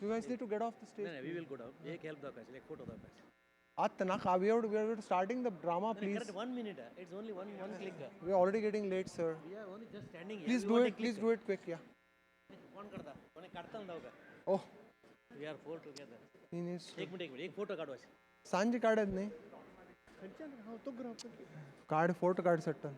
You guys need to get off the stage. We will go down. एक help दाखवायची, एक photo दाखवायची. At na, we are starting the drama, please. Correct, 1 minute. It's only one click. We are already getting late, sir. We are only just standing here. Please We do want it. a click. Please do it quick, yeah. कौन करता? कोणी काढता ना दोघं. Oh, We are four together. he needs to. एक minute, एक photo काढवायची. Sanji काढत नाही. काढ फोटो काढ सट्टन.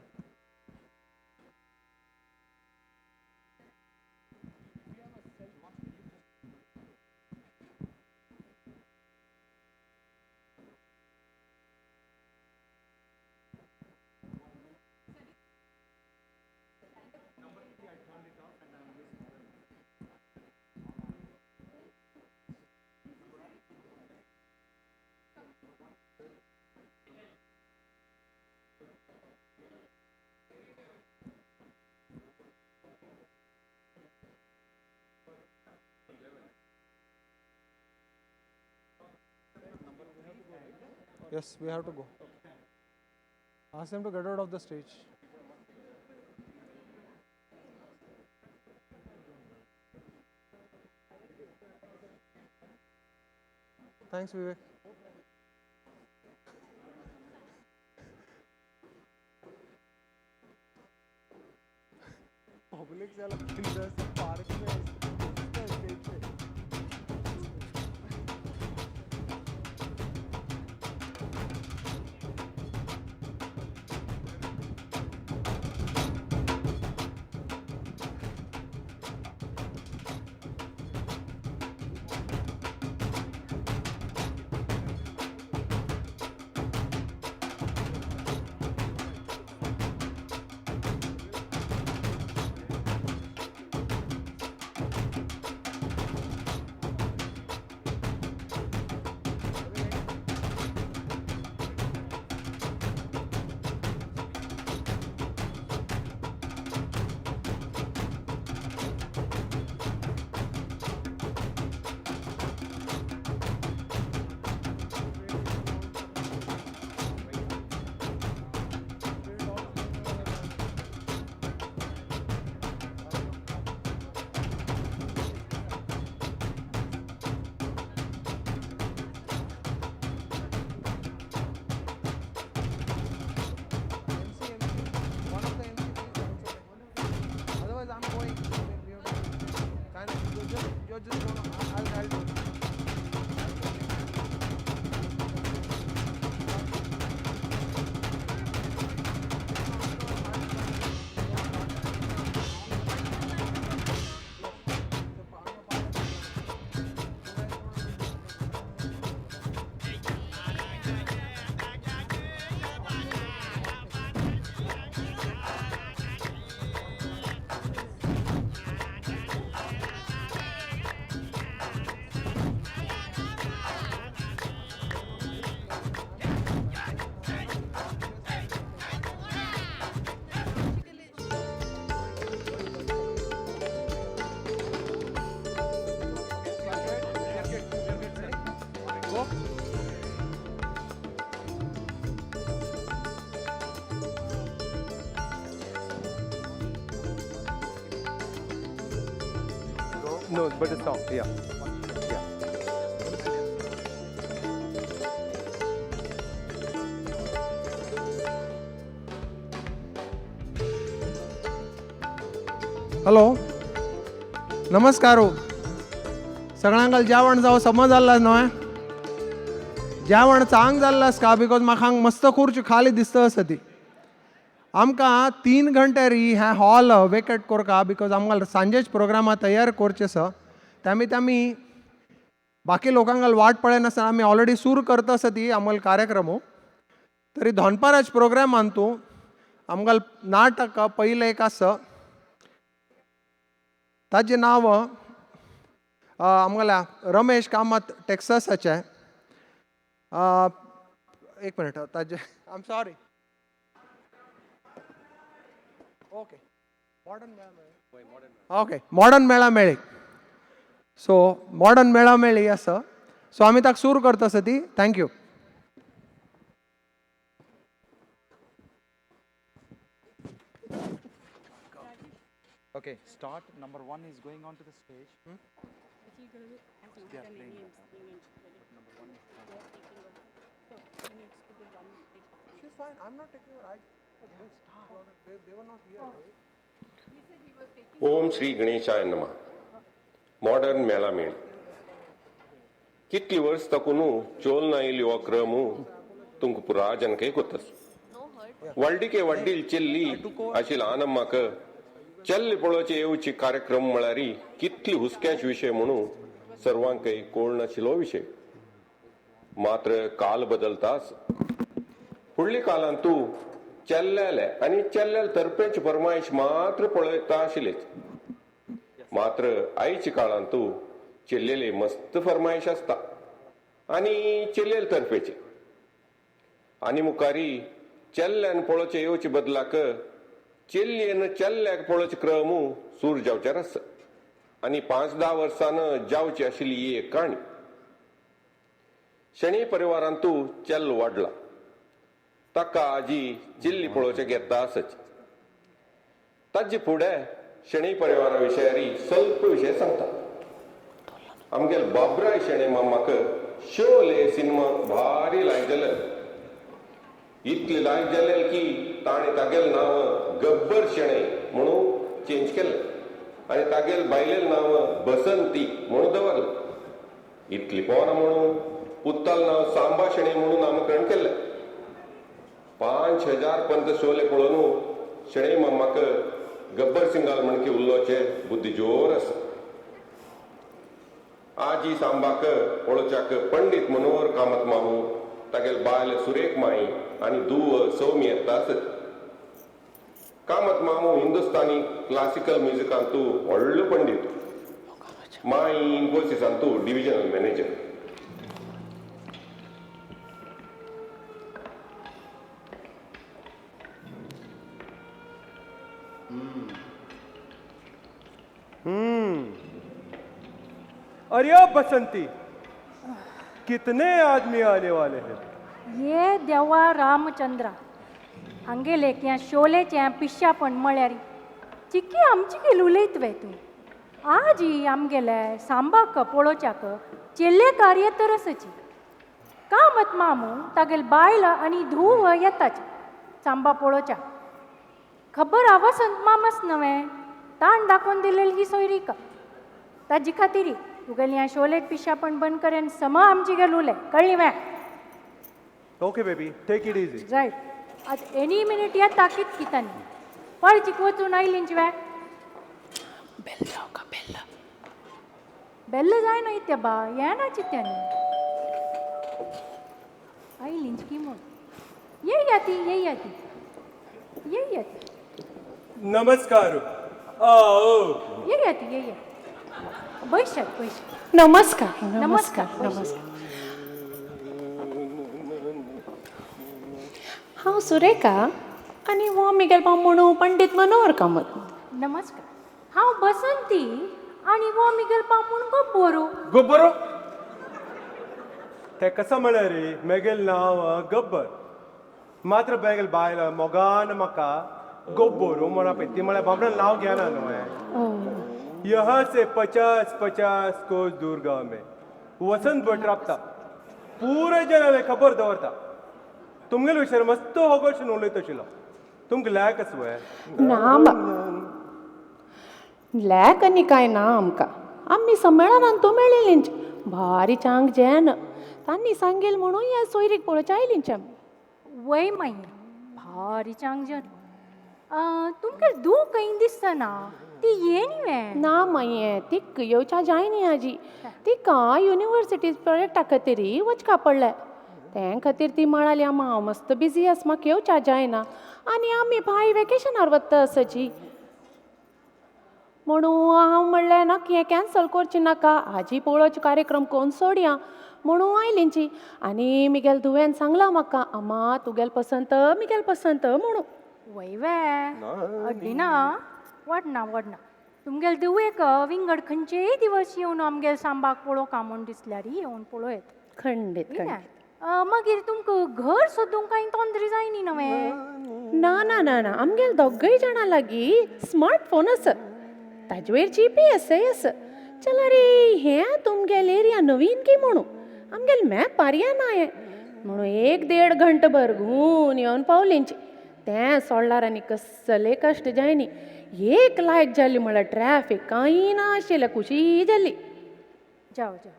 Yes, we have to go. Ask them to get out of the stage. Thanks, Vivek. Public से अलग इंडस्ट्री पार्क में stage pay No, but it's off. Yeah. Yeah. Hello नमस्कार सगळ्यांक जेवण जावं समज जाल्ला न्हय जेवण चांग जाल्लास का बिकॉज म्हाका हांगा मस्त खुर्ची खाली दिसता आसा ती आमकां 3 घंटे री हे हॉल वेकेट करका बिकॉज आमकां सांजेच प्रोग्रामा तयार करचे आसा त्यामी बाकी लोकांक वाट पळयनासतना आमी ऑलरेडी सूर करता आसा ती आमकां कार्यक्रम तरी धनपाराज प्रोग्रामान तूं आमकां नाटक पयलें एक आसा ताजें नांव आमगेल्या रमेश कामत टेक्सासाचें एक मिनट ताजें I am sorry okay modern मेळा मेळी सो मॉडर्न मेळा मेळी आसा सो आमी ताका सूर करता आसा ती thank you Okay, start. Number 1 is going on to the stage. She's fine. I'm not taking her. They were not here. ओम श्री गणेशाय नमः मॉडर्न मेळामेळ कितली वर्स तकुनु चोल नाइल ಯುವಕ್ರಮು तुंक पुरा जनके कोतस वड्डीके वड्डील चिल्ली आशिल आनम्माक चल्ली पळोवचे येवची कार्यक्रम म्हळ्यारी कितली हुस्क्याच विषय म्हणू सर्वांकय कोळ नाशिलो विषय मात्र काल बदलतास फुडली कालांत तू चल्लेले आणि चल्लेल तर्फेच फरमाईश मात्र पळयता आशिल्लेच मात्र आईच्या काळांत तू चेल्लेले मस्त फरमाईश असता आणि चेल्लेल तर्फेचे आणि मुखारी चेल्ल्यान पळोवचे येवचे बदलाक चेल्लेन चेल्ल्याक पळोवचे क्रमू सूर जावचे आसा आणि 5-10 वर्सान जावची आशिल्ली ही एक काणी शनी परिवारांत तू चेल्ल वाडला ताका आजी चिल्ली पळोवचे घेता आसच ताजे फुडें शनी परिवारा विशयारी ಸ್ವಲ್ಪ विषय सांगता आमगेल बाबराय शेणे मामाक शोले सिनेमा भारी लायक जालें इतली लायक जालें की ताणें तागेल नांव गब्बर शेणे म्हणून चेंज केलें आनी तागेल बायलेल नांव बसंती म्हणून दवरलें इतली पोरां म्हणून पुत्ताल नांव सांबा शेणे म्हणून नामकरण केलें 5000 पंत शोले पळोवन शेणे मामाक गब्बर सिंगाल म्हणकी उरलोचे बुद्धी जोर आसा आजी सांबाक पळोवच्याक पंडित मनोहर कामत मामू तागेल बायल सुरेख माई आनी धूव सौमी येता आसत कामत मामू हिंदुस्तानी क्लासिकल म्युझिकांत तू व्हडलो पंडित माई इन्फोसिसांत तू डिव्हिजनल मॅनेजर अरे ओ बसंती कितने आदमी आने वाले हैं ये देवा रामचंद्रा हांगे लेक्या शोलेच्या पिश्यापण म्हळ्यार चिकी आमची गेल उलयतवे तूं आज ही आमगेले सांबाक पळोवच्याक चेल्ले कार्य तरसची कामत मामू तागेल बायल आनी धूव येताच सांबा पळोवच्याक खबर वसंत मामस नवे ताण दाखोवन दिलेली ही सोयरी का ताजी खातीर तुगेली ह्या शोलेक पिश्यापण बंद करेन सम आमची गेल उलय कळ्ळी मॅ okay baby take it easy right आज एनी मिनिट या ताकीद कितानी पळ चिकवचून आयलींच वे बेल्ल जाय ना इत्या बा ये ना चित्यानी आयलींच की म्हूण ये याती नमस्कार आओ ये याती बैशात नमस्कार नमस्कार हांव सुरेखा आनी हो मिगेल म्हणू पंडित मनोहर कामत नमस्कार हांव बसंती आनी वो मिगेल पामून गब्बरू गब्बरो ते कसं म्हळें रे मेगेल नांव गब्बर मात्र बेगेल बायल मोगान म्हाका गब्बरू म्हणा पळय ती म्हळ्यार बाबड्यान नांव घेना न्हू यहाँ से 50 कोस दूर गांव में वसंत भट राबता पूरे जनाले खबर दवरता तुमगेले विशयार मस्त होगोशन उलयत आशिल्लो तुमकां लॅक आसवय ना लॅक आनी कांय ना आमकां आमी संमेळनान तो मेळिल्लींच भारी चांग जेन तांणी सांगेल म्हणून ह्या सोयरीक पळोवच्या आयलींच आमी वय माई भारी चांगजन तुमगे दू कहीं दिसना ती ये नी वे ना माये ती येवच्या जाय न्ही आजी तिका युनिवर्सिटी प्रोजेक्टा खातीर वचका पडलें ते खातीर ती म्हणाली हांव मस्त बिजी आस म्हाका येवच्या जायना आनी आमी भाई वेकेशनार वता आसाची म्हणून हांव म्हणलें ना की हें कॅन्सल करचें नाका आजी पळोवचे कार्यक्रम कोण सोडया म्हणून आयलींची आनी मिगेल धुवेन सांगलां म्हाका आमा तुगेल पसंत मिगेल पसंत म्हणून वय वे अड्डी ना वडना तुमगेल दिवेक विंगड खंयचेय दिवस येवन आमगेल सांबाक पळोवका म्हूण दिसल्यार येवन पळोयत खंडीत मागीर तुमकां घर सोदूंक कांय तोंदरी जायनी नवे ना आमगेल दोगय जाणां लागीं स्मार्टफोन आसा ताजे वयर GPS आसा चला रे हें तुमगेल एरिया नवीन की म्हणू आमगेल मॅप पारया नाय म्हणून 1-1.5 घंटभर घुवन येवन पावलींची तें सोडल्यार आनी कसले कश्ट जायनी एक लायट जाली म्हळ्यार ट्रॅफिक कांय ना आशिल्लें खुशी जाली जाऊ जाऊ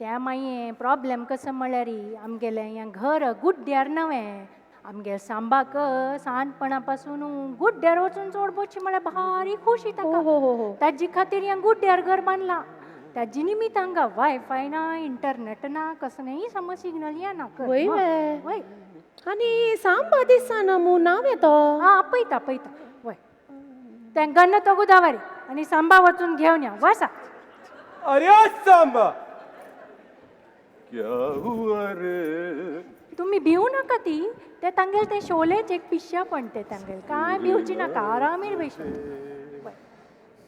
त्या मागीर प्रॉब्लेम कसो म्हळ्यार आमगेलें हें घर गुड्ड्यार नवें आमगे सांबाक सांजपणा पासून गुड्ड्यार वचून चोडपोची म्हळ्यार भारी खोशी ताका ताजी खातीर हें गुड्ड्यार घर बांदलां ताजी निमित हांगा वायफाय ना इंटरनेट ना कसलेंय समज सिग्नल येना वय वय वय आनी सांबा दिसना मू नाव येतो आ पयता पयता वय तें गन्न तो गोदावरी आनी सांबा वचून घेवन या वसा अरे सांबा क्या हुआ रे तुम्ही भिवू नाका ती ते तांगेल ते शोलेच एक पिश्या पण ते तांगेल काय भिवची नाका आरामीर बैसून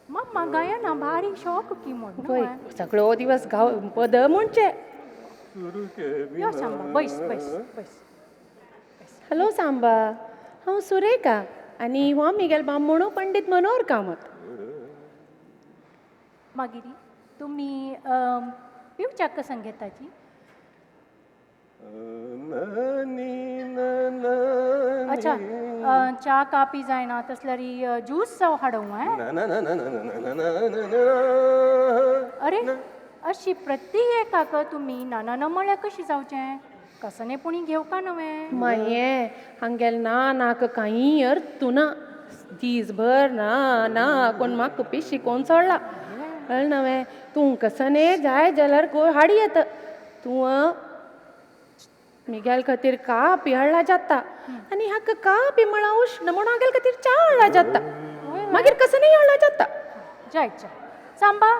मम्मा गाया ना भारी शौक की म्हण वय सगळो दिवस गाव पद म्हणचे यो सांबा बैस बैस बैस हॅलो सांबा हांव सुरेखा आनी हो मिगेल बामणो पंडीत मनोहर कामत मागिरी तुम्ही पिवच्या कसं घेताची अच्छा च्या कापी जायना तसल्यारी ज्यूस जाव हाडूं अरे अशी प्रत्येकाक तुम्ही नाना न म्हळ्यार कशी जावचें कसने पुणी घेवका नवें माये हांगेल ना नाक कांय अर्थ ना दीसभर ना ना कोण म्हाका पिशी कोण सोडला कळ नवे तूं कसने जाय जाल्यार कोण हाडी येता तूं मिगेल खातीर कापी हाडला जाता आनी हाका कापी म्हळ्यार उष्ण म्हणून हागेल खातीर च्या हाडला जाता मागीर कसने हाडला जाता जाय जाय सांबा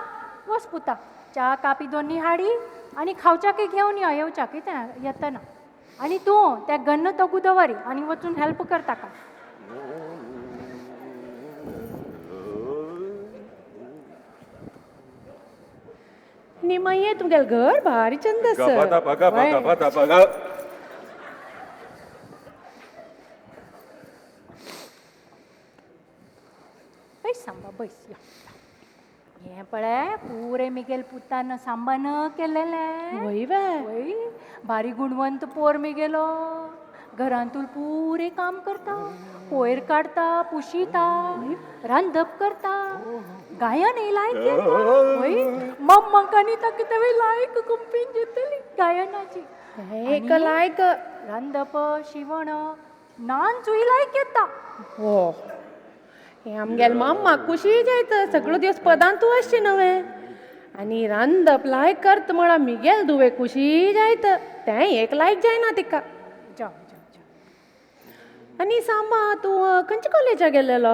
वस पुता च्या कापी दोन्ही हाडी आनी खावच्याकय घेवन यो येवच्याक येतना आनी तूं त्या गन्न तो गुदवरी आनी वचून हेल्प करता का निमाये तुमगेल घर भारी चंद बैस सांबा बैस यो हें पळय पुरे मिगेल पुतान सांबा न केलेलें वय वे वय भारी गुणवंत पोर मिगेलो घरांतून पुरे काम करता कोयर काडता पुशिता रांदप करता गायन लायक वय मम्मांकानी ताका तेवे लायक कंपनी घेतली गायनाची एक लायक रांदप शिवण नाचूय लायक येता हो हे आमगेल मम्मा खुशी जायत सगळो दिवस पदां तूं आसची नवे आनी रांदप लायक करत म्हळ्यार मिगेल दुवे खुशी जायत तें एक लायक जायना तिका जाव जाव जाव आनी सांबा तूं खंयच्या कॉलेजाक गेल्लेलो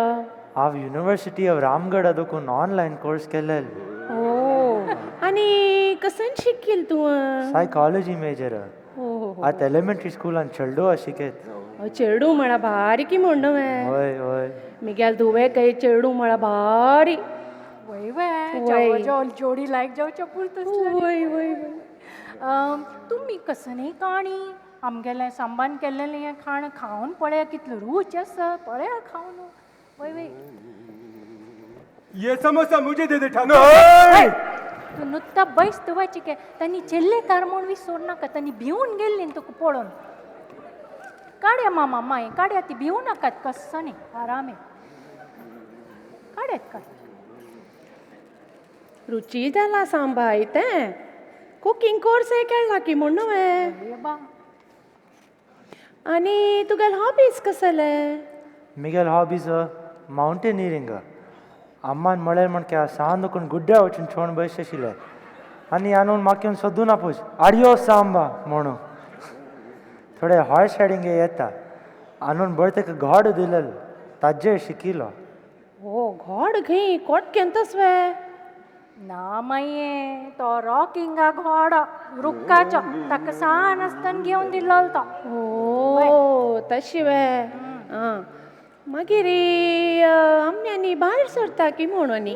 हांव युनिवर्सिटी ऑफ रामगड अदून ऑनलायन कोर्स केलेलो ओ आनी कसन शिकिल तूं सायकॉलॉजी मेजर हो आतां एलिमेंटरी स्कुलान चेडू शिकयत चेडू म्हळ्यार भारी की म्हण नवे हय हय मिगेल दुवे काही चेडू म्हळ्यार भारी वय वय वय. जोडी लायक जावच्या पुरतो वय वय तुम्ही कसनय काणी आमगेलें सांबान केल्लें हें खाण खावन पळया कितलो रूच आसा पळया खावन वय वय ये समोसा मुझे दे दे ठाकुर तू नुत्ता बैस तुवाची के तांणी चेल्ले कारमोण विसर नाका तांणी भिवून गेल्ली तुका पळोवन काड्या मामा माय काड्या ती भिवू नाकात कसने आरामे काड्यात काड रुची जाला सांबा तें कुकिंग कोर्स केला की म्हण वे बा आनी तुगेल हॉबीज कसले मिगेल हॉबीज माउंटेनियरिंग अम्मान म्हळें म्हण की सांद कोण गुड्ड्या वचून छोण बस आशिल्ले आनी आनून म्हाका येवन सोदूं ना पळय आडयो सांबा म्हणून थोडे हॉर्स रायडिंग येता आनून बरें ताका घोड दिलेलो ताजेर शिकिलो ओ घोड घे कोटकेंतस वे ना माये तो रॉकिंगा घोड रुक्काचो ताका सान आसतना घेवन दिल्लो तो ओ तशी वे आं मागीर आमच्यांनी भायर सरता की म्हणून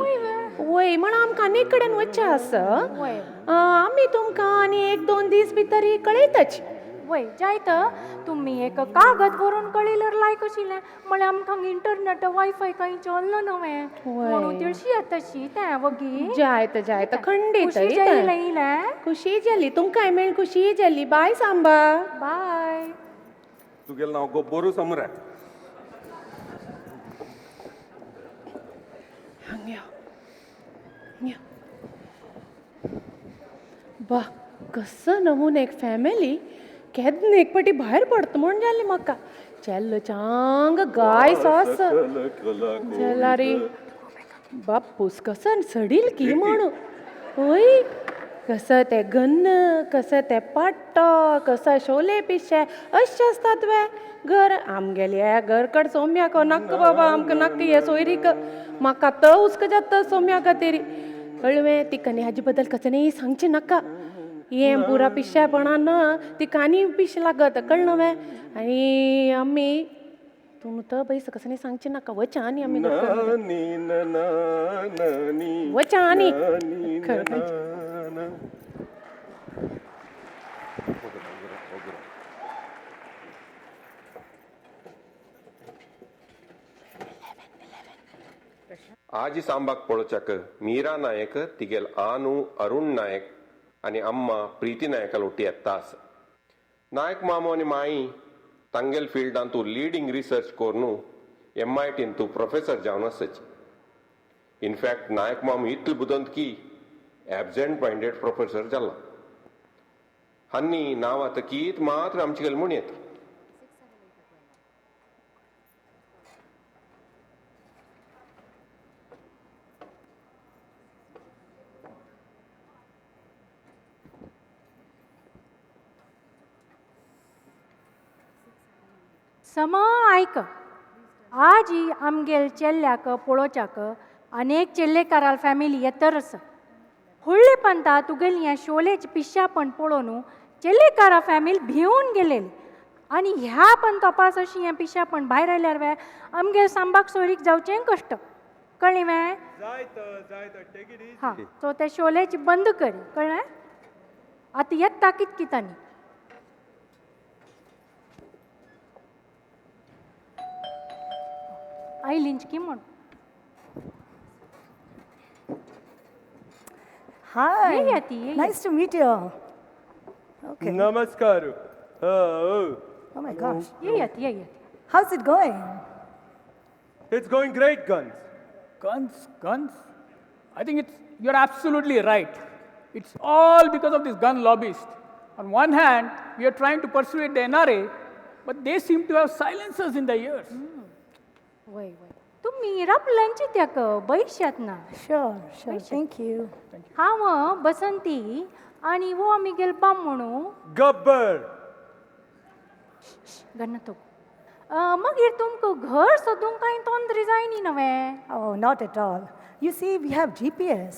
वय म्हण आमकां आनी एक कडेन वच्चें आसा वय आमी तुमकां आनी 1-2 दीस भितर कळयताची वय जायत तुम्ही एक कागद बरोवन कळिलर लायक आशिल्लें म्हळ्यार आमकां इंटरनेट वायफाय काही चल्लं नवें म्हणून तिळशी येता तशी तें वगी जायत खंडीत खुशी येयलें खुशी जाली तुमकां मेळ खुशी जाली बाय सांबा बाय तुगेलें नांव गोब्बरू समरे बा कसं नमून एक फॅमिली केदन एक पाटी भायर पडता म्हण जाली म्हाका चेल्लो चांग गाय सॉस चला रे बापूस कसन सडील की म्हणू ओय कसं ते गन्न कसं ते पाट्टो कसं शोले पिशे अशें आसतात वे घर आमगेले घरकड सोम्याक नाक बाबा आमकां नाक हे सोयरीक म्हाका तो उस्क जाता सोम्या खातीर कळवें ती कन्या हाजे बद्दल कसं सांगचें नाका हें पुरा पिश्यापणान ती कानी पिश लागत कळ्ळें वे आनी आमी तूं तो बैस कसं सांगचें नाका वचा आनी आमी वचा आनी आजी सांबाक पळोवच्याक मीरा नायक तिगेल आनू अरुण नायक आनी अम्मा प्रीती नायकाल ಒಟ್ಟಿ ಎತ್ತಾಸ್ नायक मामो आनी माई तांगेल फिल्डान तूं लिडींग रिसर्च कोरून MIT तूं प्रोफेसर जावन आसच इनफॅक्ट नायक मामो इतलें बुदंत की एबसेंट मायंडेड प्रोफेसर जाला हांनी नांव आतां कीत मात्र आमचेगेल म्हूण येता समा आयक आज ही आमगेल चेल्ल्याक पळोवच्याक अनेक चेल्लेकाराल फॅमिली येतरस व्हडले पंता तुगेल हें शोलेच पिश्यापण पळोवन चेल्लेकारा फॅमिली भिवून गेलेली आनी ह्या पण तपास अशी हें पिश्यापण भायर आयल्यार वे आमगे सांबाक सोयरीक जावचें कश्ट कळ्ळें वे हां सो ते शोलेची बंद करी कळ्ळें आतां येता कितकितांनी आयलींच की म्हण Hi. ये याती, ये Nice to meet you. Okay. नमस्कार Oh my gosh. ये याती How's it going? It's going great, Guns. Guns? I think you're absolutely right. It's all because of this gun lobbyists. On one hand, we are trying to persuade the NRA, but they seem to have silencers in their ears. वय वय तुम्ही रापलांची त्याक बैशात ना Sure. Thank you. हांव बसंती आनी वो आमी गेल म्हणू गब्बर गन्न तो मागीर तुमकां घर सोदूंक कांय तोंदरी जायनी नवे Oh, not at all. You see, we have GPS,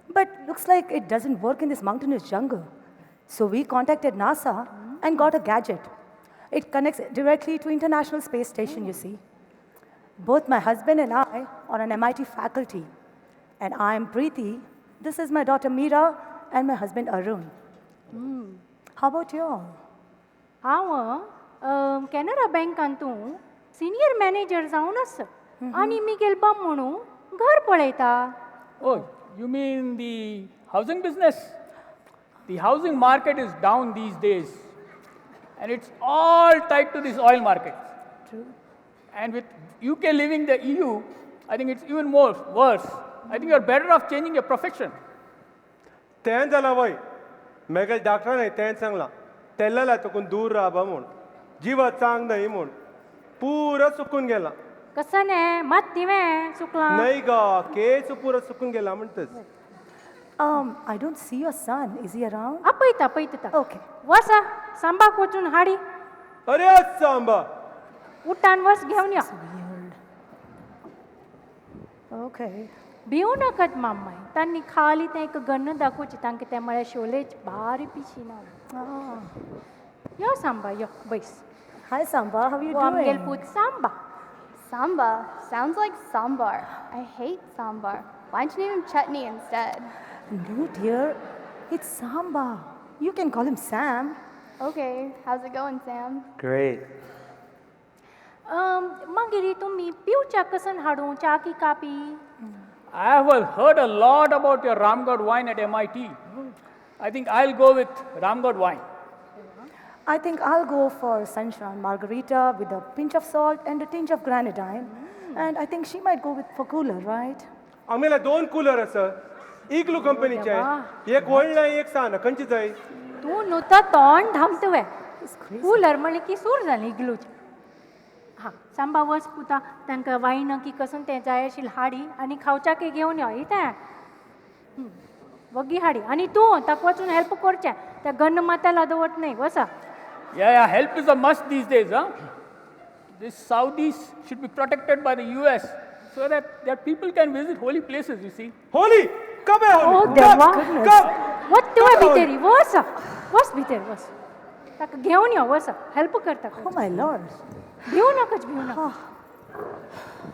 but looks like it doesn't work in this mountainous jungle. So we contacted NASA and got a gadget. It connects directly to International Space Station, you see. Both my husband and I are on MIT faculty. And I am Preeti. This is my daughter Meera and my husband Arun. How about you all? हांव Canara बँकांतू senior manager जावन आसा आनी मी गेल म्हणू घर पळयता Oh, you mean the housing business? The housing market is down these days. And it's all tied to this oil market. True. And with UK leaving the EU, I think it's even worse. I think you're better off changing your profession. तें जालां वय मेगेल डॉक्टरान तें सांगलां तेल्लेला तुकून दूर राबा म्हूण जिवत चांग न्हय म्हूण पुरो सुकून गेला कसं ने मात तिवें सुकलां न्हय गो केस पुरो सुकून गेला म्हणटच I don't see your son. Is he around? आपयता Okay. वसा सांबाक वचून हाडी अरे सांबा उठान वस घेवन या Okay. भिवू नाकात माम्माय तांणी खाली तें एक गन्न दाखोवची तांकां तें म्हळ्यार शोलेच भारी पिशी ना Ah. यो सांबा यो बैस Hi, Samba. How are you वो आमगेल doing? पूत Samba Samba sounds like sambar. I hate sambar. Why don't you name him chutney instead? No, dear. It's Samba. You can call him Sam. Okay, how's it going, Sam? Great. मागीर तुमी पिवच्या कसन हाडूं च्या की कापी I have heard a lot about your Ramgarh wine at MIT. I think I'll go with Ramgarh wine. I think I'll go for sunshine margarita with a pinch of salt and a tinge of grenadine. And I think she might go for cooler, right? आम्हाला 2 cooler आसा इग्लू कंपनीचे एक व्हडलें एक San खंयची जाय तूं नुता तोंड धामतवे कूलर म्हणले की सूर जाली इग्लूच हां सांबा वच पुता तांकां वायन की कसून तें जाय आशिल्लें हाडी आनी खावच्याक घेवन यो इतें वगी हाडी आनी तूं ताका वचून हेल्प करचें त्या गन्न माथ्याला दवरत न्हय वसा Yeah, help is a must these days, huh? These Saudis should be protected by the US so that their people can visit holy places, you see. Holy कब है ओ होली देवा कब वच तुवें भितर वसा वच भितर वच ताका घेवन यो वसा हेल्प करता Oh my lord. भिवू नाकाच भिवू नाका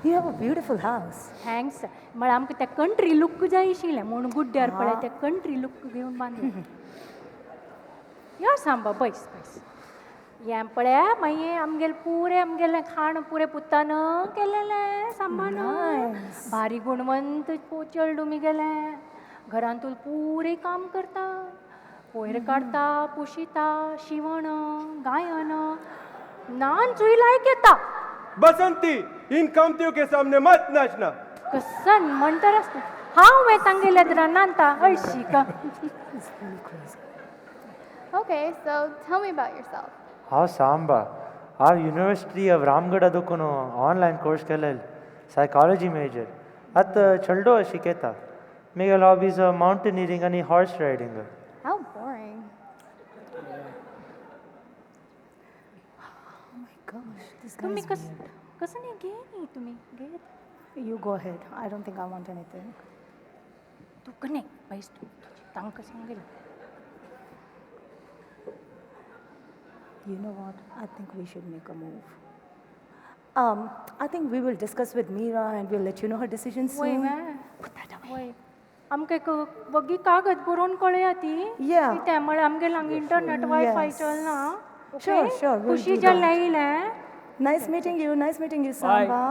You have a beautiful house. Thanks म्हळ्यार आमकां त्या कंट्री लूक जाय आशिल्लें म्हणून गुड्ड्यार पळय त्या कंट्री लूक घेवन बांदलें यो सांबा बैस बैस हें पळय मागीर आमगेलें पुरें आमगेलें खाण पुरें पुतान केलेलें सांबान भारी गुणवंत चेडूं गेलें घरांत तूं पुरें काम करता कोयर काडटा पुशिता शिवण गायन नान चुई लायक येता बसंती इन कामतियों के सामने मत नाचना कसन म्हणटरस तूं हांव वें तांगेल्या रानांता हळशी का Okay, so tell me about yourself. हांव सांबा हांव युनिवर्सिटी ऑफ रामगड अदून ऑनलायन कोर्स केलें सायकॉलॉजी मेजर आतां चलडो शिकयता म्हगेल हॉबीज माउंटेनियरींग आनी horse riding How boring. Oh my gosh, this guy तुम्ही is weird. कसं नाही घे नी तुम्ही घे You go ahead. I don't think I want anything. तू कने बैस तू तांकां सांगेल You know what? I think we should make a move. I think we will discuss with Meera and we'll let you know her decision वय soon. वे वय आमकां एक वगी कागद बरोवन कळया ती Yeah. कित्याक म्हळ्यार आमगे हांगा इंटरनेट वायफाय Yes. चलना Sure, sure, we'll Khushi do जाल्लें that. येयलें Nice meeting you. Nice meeting you, Samba.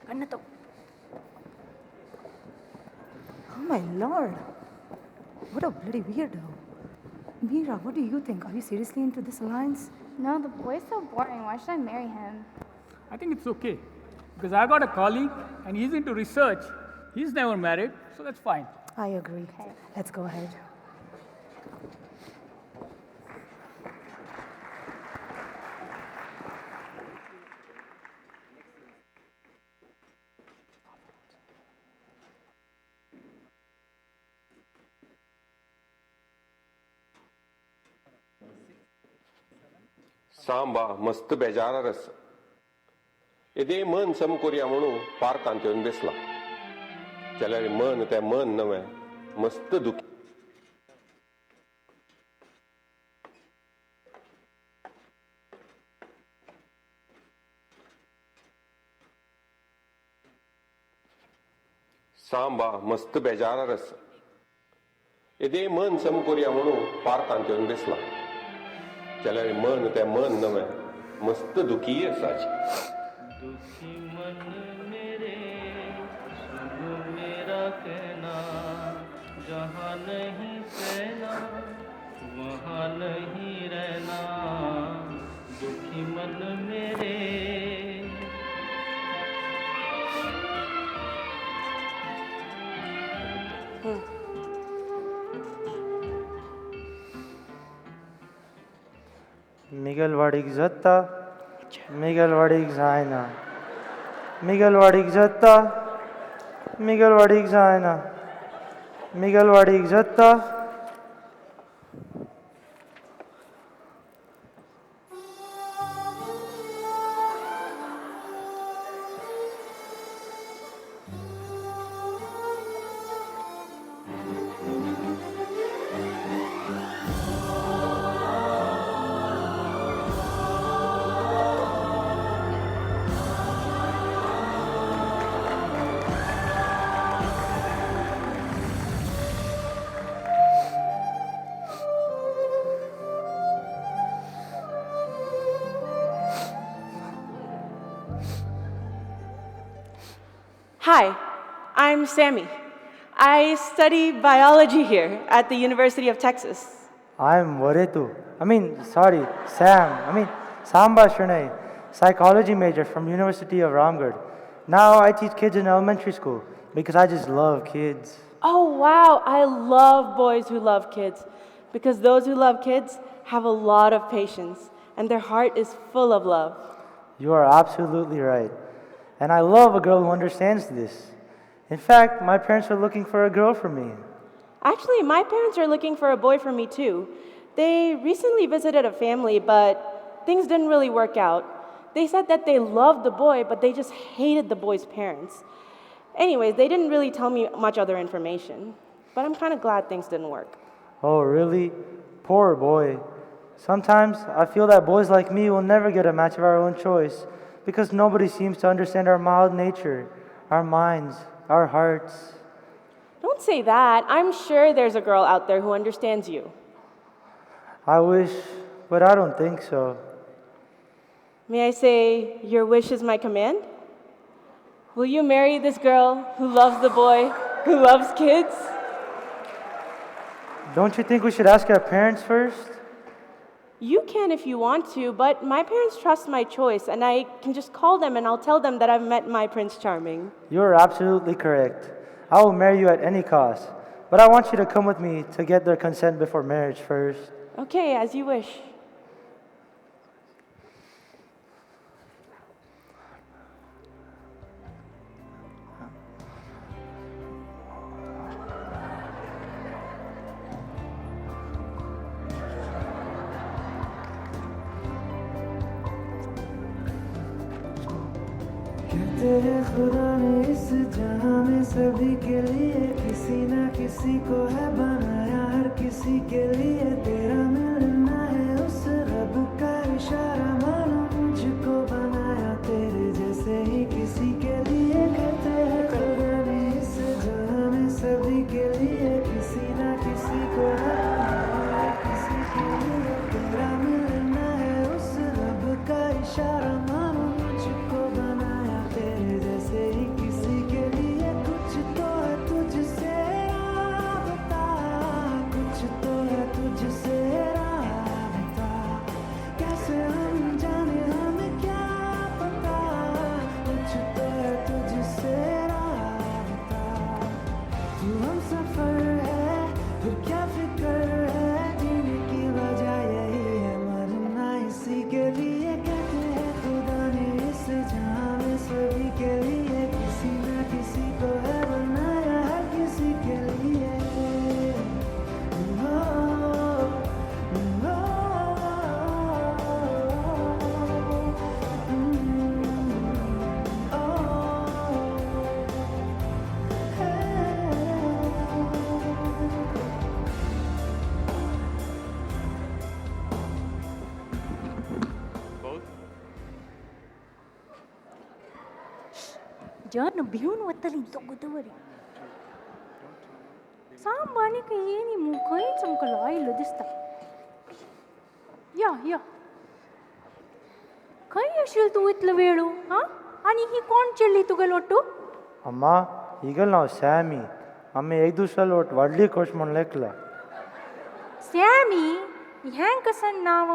कन्न तो Oh my lord. What a bloody weirdo. Meera, what do you think? Are you seriously into this alliance? No, the boy's so boring. Why should I marry him? I think it's okay because I got a colleague and he's into research. He's never married, so that's fine. I agree. Let's go ahead. Samba मस्त बेजारार आसा येदे मन सम कोरया म्हणून पार्कांत येवन बसला जाल्यार मन तें मन नवें मस्त दुखी सांबा मस्त बेजारार आसा येदे मन सम कोरया म्हणून पार्कांत येवन बसला जाल्यार मन तें मन नवें मस्त दुखी आसाची दुखी मन मेरे सुन मेरा कहना जहाँ नहीं सहना वहाँ नहीं रहना दुखी मन मेरे मिगलवाडीक जत्ता मिगलवाडीक जायना मिगलवाडीक जत्ता मिगलवाडीक जायना मिगलवाडीक जत्ता Hi, I'm Sammy. I study biology here at the University of Texas. I'm Waretu. Sam. Samba Shernay, psychology major from University of Ramgarh. Now I teach kids in elementary school because I just love kids. Oh, wow, I love boys who love kids because those who love kids have a lot of patience and their heart is full of love. You are absolutely right. And I love a girl who understands this. In fact, my parents are looking for a girl for me. Actually, my parents are looking for a boy for me too. They recently visited a family, but things didn't really work out. They said that they loved the boy, but they just hated the boy's parents. Anyways, they didn't really tell me much other information, but I'm kind of glad things didn't work. Oh, really? Poor boy. Sometimes I feel that boys like me will never get a match of our own choice because nobody seems to understand our mild nature, our minds, our hearts. Don't say that. I'm sure there's a girl out there who understands you. I wish, but I don't think so. May I say, your wish is my command? Will you marry this girl who loves the boy who loves kids? Don't you think we should ask our parents first? You can if you want to, but my parents trust my choice, and I can just call them and I'll tell them that I've met my Prince Charming. You're absolutely correct. I will marry you at any cost, but I want you to come with me to get their consent before marriage first. Okay, as you wish. तेरे खुदा ने इस जहां में सभी के लिए किसी ना किसी को है बनाया, हर किसी के लिए तेरा मिलना है उस रब का इशारा, मानो मुझको बनाया तेरे जैसे ही किसी के लिए। कहते हैं खुदा ने इस जहां में सभी के लिए किसी ना किसी को है बनाया, हर किसी के लिए तेरा मिलना है उस रब का इशारा, मानो मुझको बनाया तेरे जैसे ही किसी के लिए। कुछ तो है तुझसे राबता, कुछ तो है तुझसे राबता, कैसे हम जाने हमें क्या पता, कुछ तो है तुझसे राबता। तू हम सफर है फिर क्या फिक्र है, जीने की वजह यही है मरना इसी के लिए। कहते हैं खुदा ने इस जहां में सभी के लिए किसी ना किसी को है बनाया, हर किसी के लिए। जन भिवून वतली दोगदवरी सांबानी येनी मुखई चमकलो आयलो दिसता. या खंय आशिल तूं इतलो वेळू? हा आनी ही कोण चेल्ली तुगे लोटू? अम्मा ಈಗಲ್ ನಾವು ಸ್ಯಾಮಿ आम्ही एक दुसऱ्याला वाढली खोश म्हणून लेखला. स्यामी हें कसन नाव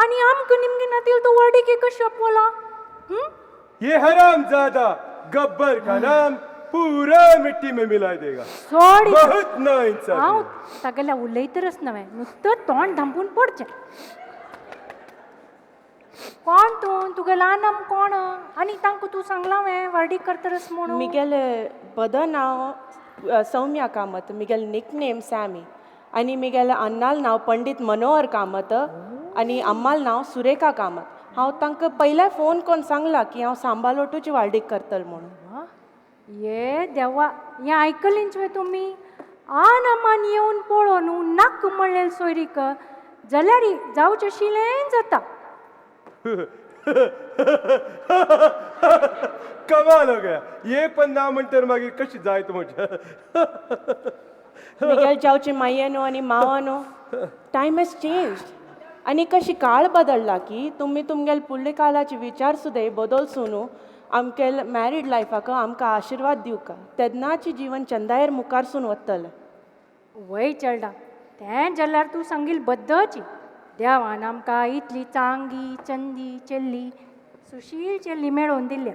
आनी आमकां निमगे नातील तो वर्डी के कशो पोला? ये हरामजादा गब्बर का नाम पूरा मिट्टी में मिला देगा. सॉरी बहुत नाइंसाफी. हांव तागेल्या उलयतरच नव्हे, नुसतं तोंड धांपून पडचें. कोण तूं? तुगेलो नाम कोण? आनी तांकां तूं सांगलां हांवें वर्डी करतरस म्हणून. मिगेल बद नाव सौम्या कामत, मिगेल निकनेम सॅमी, आणि मिगेल अन्नाल नाव पंडित मनोहर कामत आणि अम्माल नाव सुरेखा कामत. हांव तांकां पयले फोन करून सांगला की हांव सांबाळ लोटूची वाडीक करतल म्हणून. ये देवा, हें आयकलींच वे तुमी? आ नामान येवन पळो न्हू, नाक म्हणलें सोयरीक जाल्यार जावचें आशिल्लें जाता. कमाल हो गया. ये पण नाम म्हणटर मागीर कशी जायत म्हणजे. मिगेल जावचे मायेनो आणि मावानो टायम हॅज चेंज्ड. आणि कशी काळ बदलला की तुम्ही तुमगेल पुढले काळाचे विचार सुद्धा बदलसून आमके मॅरीड लायफाक आमकां आशिर्वाद दिवका तेन्नाची जीवन चंदायेर मुखारसून वतलें. वय चेडा तें जाल्यार तूं सांगिल बद्दची देवान आमकां इतली चांगी चंदी चेल्ली सुशील चेल्ली मेळोवन दिल्या.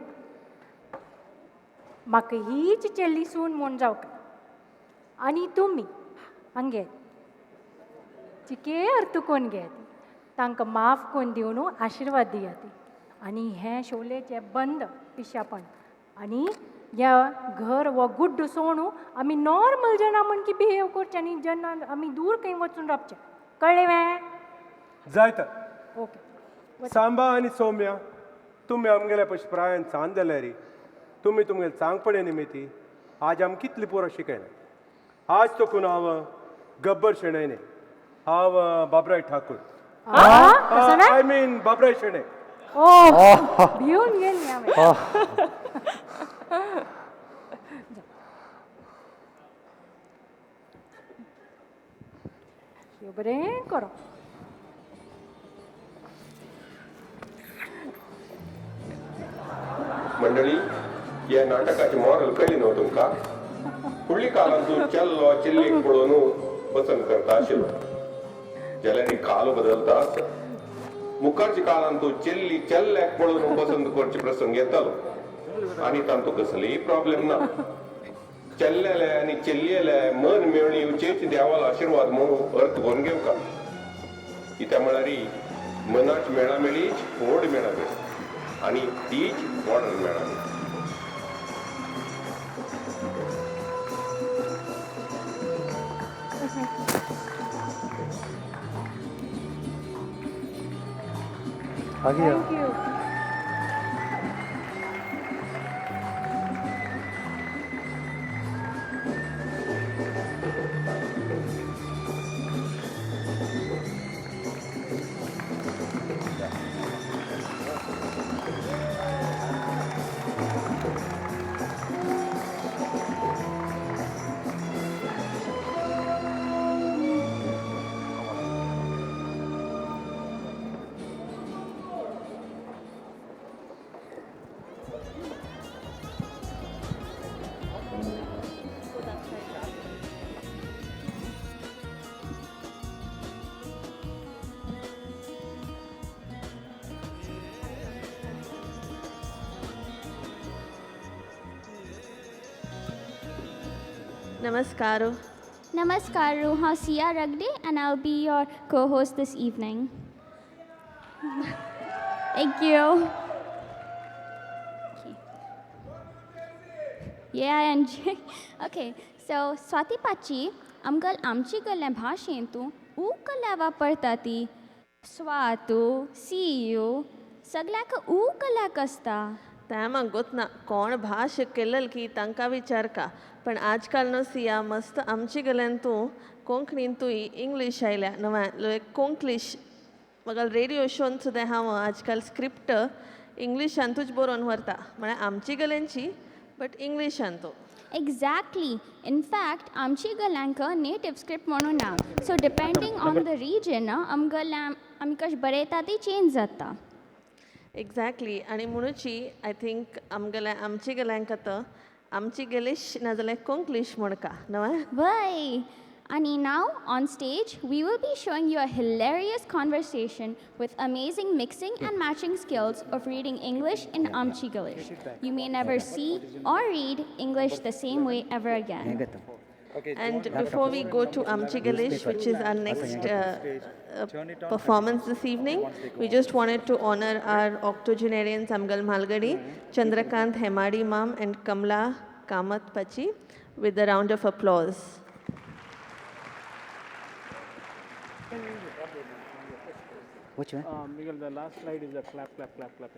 म्हाका हीच चेल्ली सून म्हूण जावका आनी तुमी हांगे चिके अर्थ कोण घेत तांकां माफ कोन्न दिवन आशिर्वाद दियात. आनी हें शोलेचे बंद पिशापण आनी ह्या घर वो गुड्ड सोणू आमी नॉर्मल जना म्हण की बिहेव करचें आनी जेन्ना आमी दूर खंय वचून रावचें. कळ्ळें वे? जायता. ओके. सांबा आनी सौम्या तुमी आमगेल्या पयशे प्रायान सांग जाल्यार तुमी तुमगेले चांगपणे निमिती आज आमी कितली पुरो शिकयना. आज तोकून हांव गब्बर शेणैने हांव बाबराय ठाकूर आय मीन बाबराय शेणै. भिवन गेली हांवें. बरें करो. मंडळी या नाटकाची मॉरल कळली न्हू तुमकां? फुडली काळात तूं चेल्लो चेल्लेक पळोवन पसंत करता आशिल्लो जाल्यार ही काल बदलता आसता. मुखारच्या काळान तूं चेल्ली चेल्ल्याक पळोवन पसंत करचे प्रसंग येतालो आनी तांतूं कसलीय प्रॉब्लेम ना. चेल्लेले आनी चेल्लेले मन मेळून येवचेच देवालो आशिर्वाद म्हणून अर्थ करून घेवका. कित्या म्हळ्यार मनाची मेळामेळीच व्हड मेळामेळ आनी तीच modern मेळामेळ. Thank you. Namaskaro. Namaskaru, I'm Sia Ragde and I'll be your co-host this evening. Thank you. Okay. Yeah, I enjoy. Okay, so Swati Pachi, amchi galle bhashentu u kala वापरताती स्वातू सीयू सगळ्याक ऊ कला कसता. तें म्हाका गोतना कोण भास केलेल की तांकां विचारका पण आजकाल न्हू सिया मस्त आमची गल्यान तूं कोंकणींतूय इंग्लीश आयल्या नव्या कोंकलिश म्हाका रेडिओ शोन सुद्दां हांव आजकाल स्क्रिप्ट इंग्लिशांतूच बरोवन व्हरता म्हळ्यार आमची गल्यांची बट इंग्लिशान तूं. Exactly. In fact, आमची गल्यांक नेटिव्ह स्क्रिप्ट म्हणून ना. So depending on the region आमी कशें बरयता ती चेंज जाता. एक्झॅक्टली आनी म्हणूची आय थिंक आमची गल्यांक आतां आमची गेलीश नाजाल्यार कोंकलिश म्हणका न्हय. Why? And now on stage, we will be showing you a hilarious conversation with amazing mixing and matching skills of reading English in Amchi Galish. You may never see or read English the same way ever again. And before we go to Amchi Galish, which is our next performance this evening, we just wanted to honor our octogenarians Amgal Malgadi, Chandrakant Hemadi Mam and Kamla Kamat Pachi with a round of applause. Which one? Miguel, the last slide is the clap, clap, clap, clap.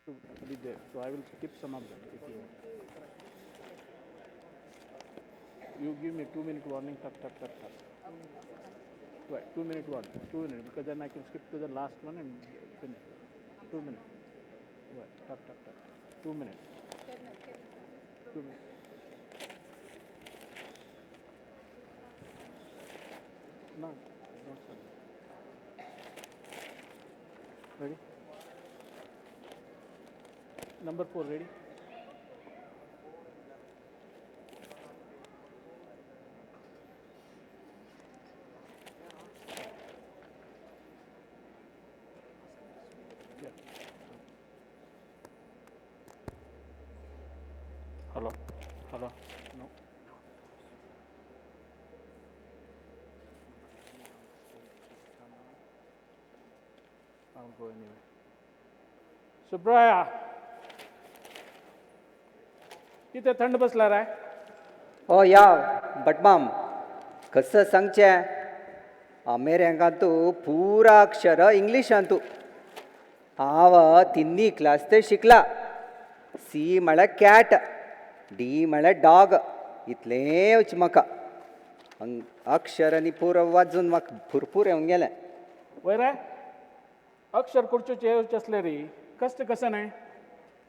To be there. So I will skip some of them. If you give me 2-minute warning. Right, 2-minute warning. 2 minutes, because then I can skip to the last one and finish. 2 minutes. 2 minutes. 2 minutes. No, don't stop. Ready? Number 4, ready? Hello? Hello? No. I'll go anyway. Subraya! किती थंड बसला रे? ओ या बटमाम कसं सांगचें अमेरिकांतू पुरा अक्षर इंग्लिशांतू हांव 3 class ते शिकला. सी म्हळ्यार कॅट, डी म्हळ्यार डॉग इतलेंच म्हाका अक्षर आनी पुरो वाजून म्हाका भरपूर येवंक गेलें. वय रे अक्षर करचेचे येवचे असले रे कष्ट कसं नाही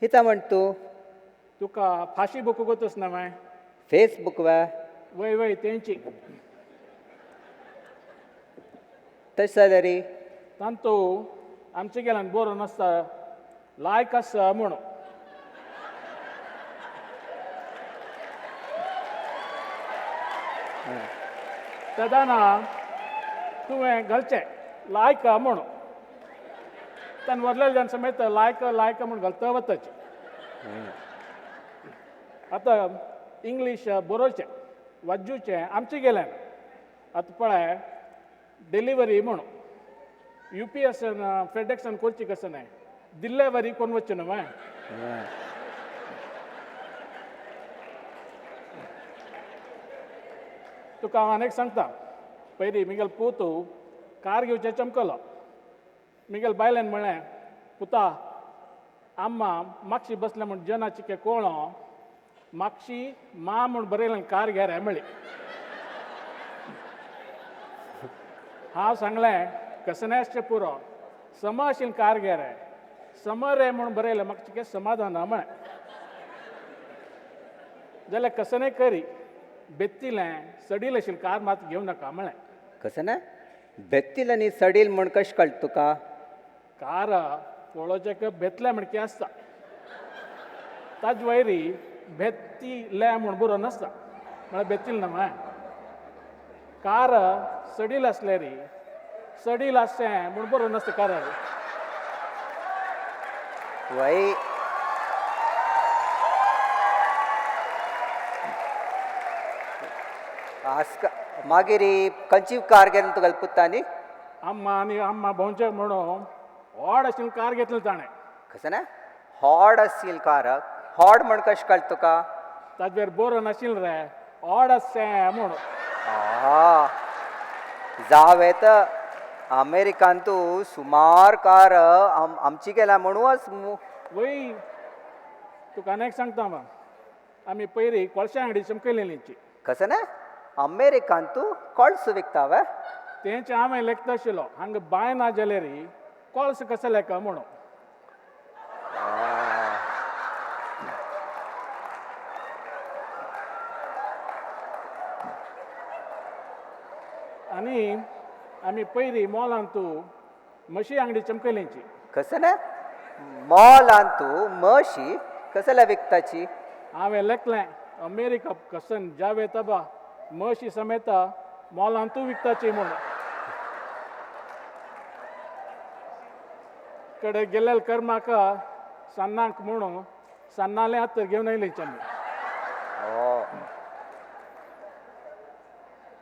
हिता म्हण तूं तुका फाशी बुक गोतस ना माय फेसबुक वय वय तेंची तशें जालें रे तांतू आमचे गेल्यान बरो नासता लायक आसा म्हूण तेदाना तुवें घालचें लायक म्हूण तान वरलेल्यान समेत लायक लायक म्हूण घालता वताचें. आतां इंग्लीश बरोवचें वाजूचें आमचे गेल्यान आतां पळय डिलिव्हरी म्हूण UPS फेडेक्सान करची कसं नाही डिलिव्हरी कोण वच्चें न्हू माय तुका हांव आनीक सांगता पयलीं मिगेल पोतू कार घेवचें चमकलो मिगेल बायलेन म्हळें पुता आम्मा मागशी बसलें म्हूण जेना चिके कोळो मागशी मा म्हूण बरयलें कार घे रे म्हळी. हांव सांगलें कसनेसचें पुरो सम आशिल्ली कार घे रे सम रे म्हूण बरयलें म्हाका चिके समाधान ना म्हळें. जाल्यार कसनय करी बेत्तिलें सडील आशिल्ली कार मात घेवं नाका म्हळें. कसं ना बेत्तील आनी सडील म्हूण कशें कळटा तुका? कार पळोवचें बेतले म्हण कितें आसता ताजे वयरी बेत्तिले म्हूण बरो नासता म्हळ्यार बेत्तील ना माय कार सडील आसले री सडील आसचें म्हूण बरो नासता कारार वय आसका मागीर खंयची कार गेली तुगेल्या पुतांनी? आम्मा भोंवचें म्हणून व्हड आशिल्ली कार घेतली ताणें. कसं ना हॉड आसली कार हॉड म्हण कशें कळटा तुका? ताजेर बरो नाशिल्लें रे व्हड आसचें म्हूण. जाव येता अमेरिकांतू सुमार कार आमची गेल्या म्हणूच वय तुका आनीक सांगता हांव आमी पयलीं कोळशा अंगडी चमकयलेलीची. कसं ना अमेरिकांतू कोळसो विकता वे तेंचे हांवें लेखता आशिल्लो हांगा बाय ना जाल्यार कोळस कसो लेखा म्हणून. आनी आमी पयलीं मॉलांतू म्हशी अंगडी चमकयलेची. कसं ना मॉलांतू म्हशी कसल्या विकताची? हांवें लेखलें अमेरिका कसन जावे तबा म्हशी समेत मॉलांतू विकताची म्हणून. कडे गेलेले कर्माक सन्नाक म्हणून सन्नाले आतां घेवन आयलीच आमी.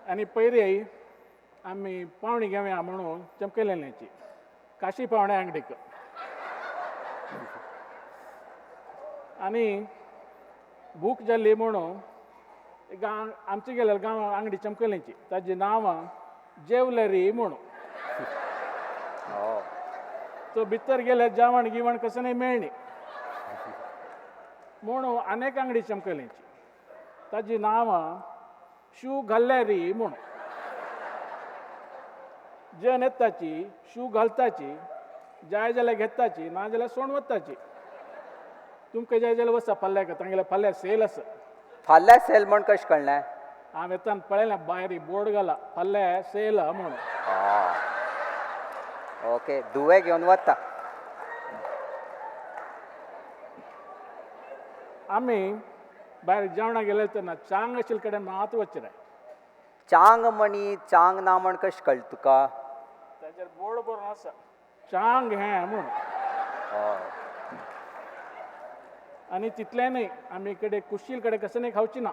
आनी पयलीं आमी पावणी घेवया म्हणून चमकयलेची काशी पावण्या अंगडीक. आनी भूक जाल्ली म्हणून आमचे गेल्यार गांवां अंगडी चमकयलेची ताजें नांव जेवलरी म्हणून. तो भितर गेल्यार जेवण गिवण कसं नाही मेळ्ळी म्हणून आनीक अंगडी चमकयलेची ताजी नांव शू घाल्ल्यारी म्हूण. जेवण येताची शू घालताची जाय जाल्यार घेताची ना जाल्यार सोण वताची. तुमकां जाय जाल्यार वचा फाल्यां तांगेल्या फाल्यां सेल आसा फाल्यां सेल म्हण कशें कळ्ळें हांव येतान पळयलें भायर बोर्ड घाला फाल्यां सेल हा म्हूण ओके दुवे घेवन वता आमी भायर जेवणाक गेले तेन्ना चांग आशिल्ले कडेन मात वचचें रे चांग मणी चांग ना म्हण कशें कळ्ळें तुका ताचेर बोर्ड बरोवन आसा चांग हें म्हूण आनी तितलें न्हय आमी कडेन कुशील कडेन कशें न्हय खावची ना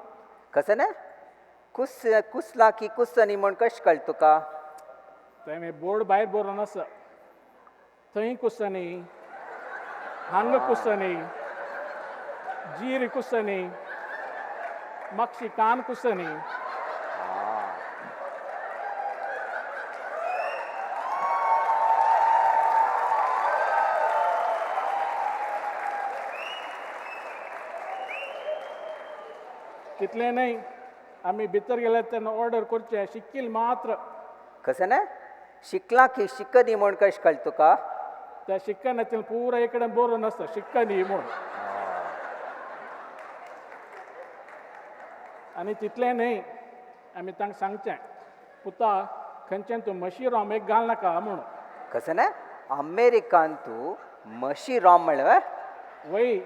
कशें न्हय कुसला की कुसनी म्हण कशें कळ्ळें तुका थंय बोर्ड भायर बरोवन आसा थंय कुसनी हांगा कुसनी जीर कुसनी मातशी कान कुसनी तितलें न्हय आमी भितर गेले तेन्ना ऑर्डर करचें शिक्कील मात्र कशें न्हय शिकला की शिकनी म्हण कशें कळ्ळें तुका त्या शिक्कानाचेर पुरा एक कडेन बरोवन आसता शिक्कानी म्हूण आनी तितलें न्हय आमी तांकां सांगचें पुता खंयच्यान तूं म्हशी राम एक घाल नाका म्हूण कशें न्हय अमेरिकान तूं म्हशी रॉम म्हणलें वय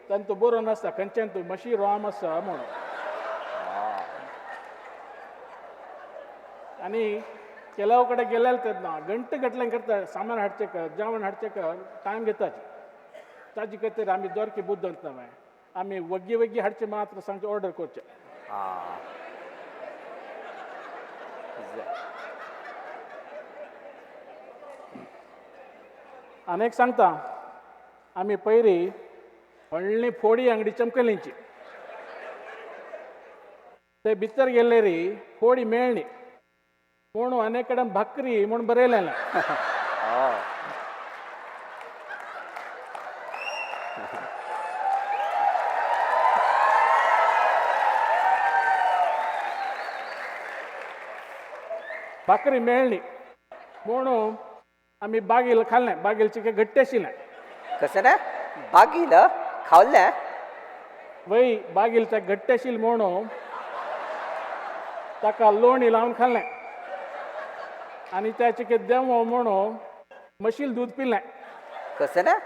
तांकां तूं बरोवन आसता खंयच्यान तूं म्हशी राम आसा म्हूण आनी केलाव कडेन गेलेले तेन्ना घंटे गटलें करता सामान हाडचें कर जेवण हाडचें कर टायम घेता ताजे खातीर आमी दोरकी बुद्ध दवरता आमी वग्गी वग्गी हाडचें मात्र सांगचें ऑर्डर करचें आनी एक सांगता आमी पयलीं व्हडली फोडी अंगडी चमकलींची ते भितर गेले रे फोडी मेळ्ळी पूण अनेक कडेन भाकरी म्हूण बरयलें भाकरी मेळ्ळी म्हणून आमी बागील खाल्लें बागीलचें कितें घट्ट आशिल्लें कशें न्हय बागील खावल्लें वय बागील तें घट्ट आशिल्लें म्हणून ताका लोणी लावन खाल्लें आनी त्याचें कितें देवो म्हणून म्हशील दूद पिल्लें कशें न्हय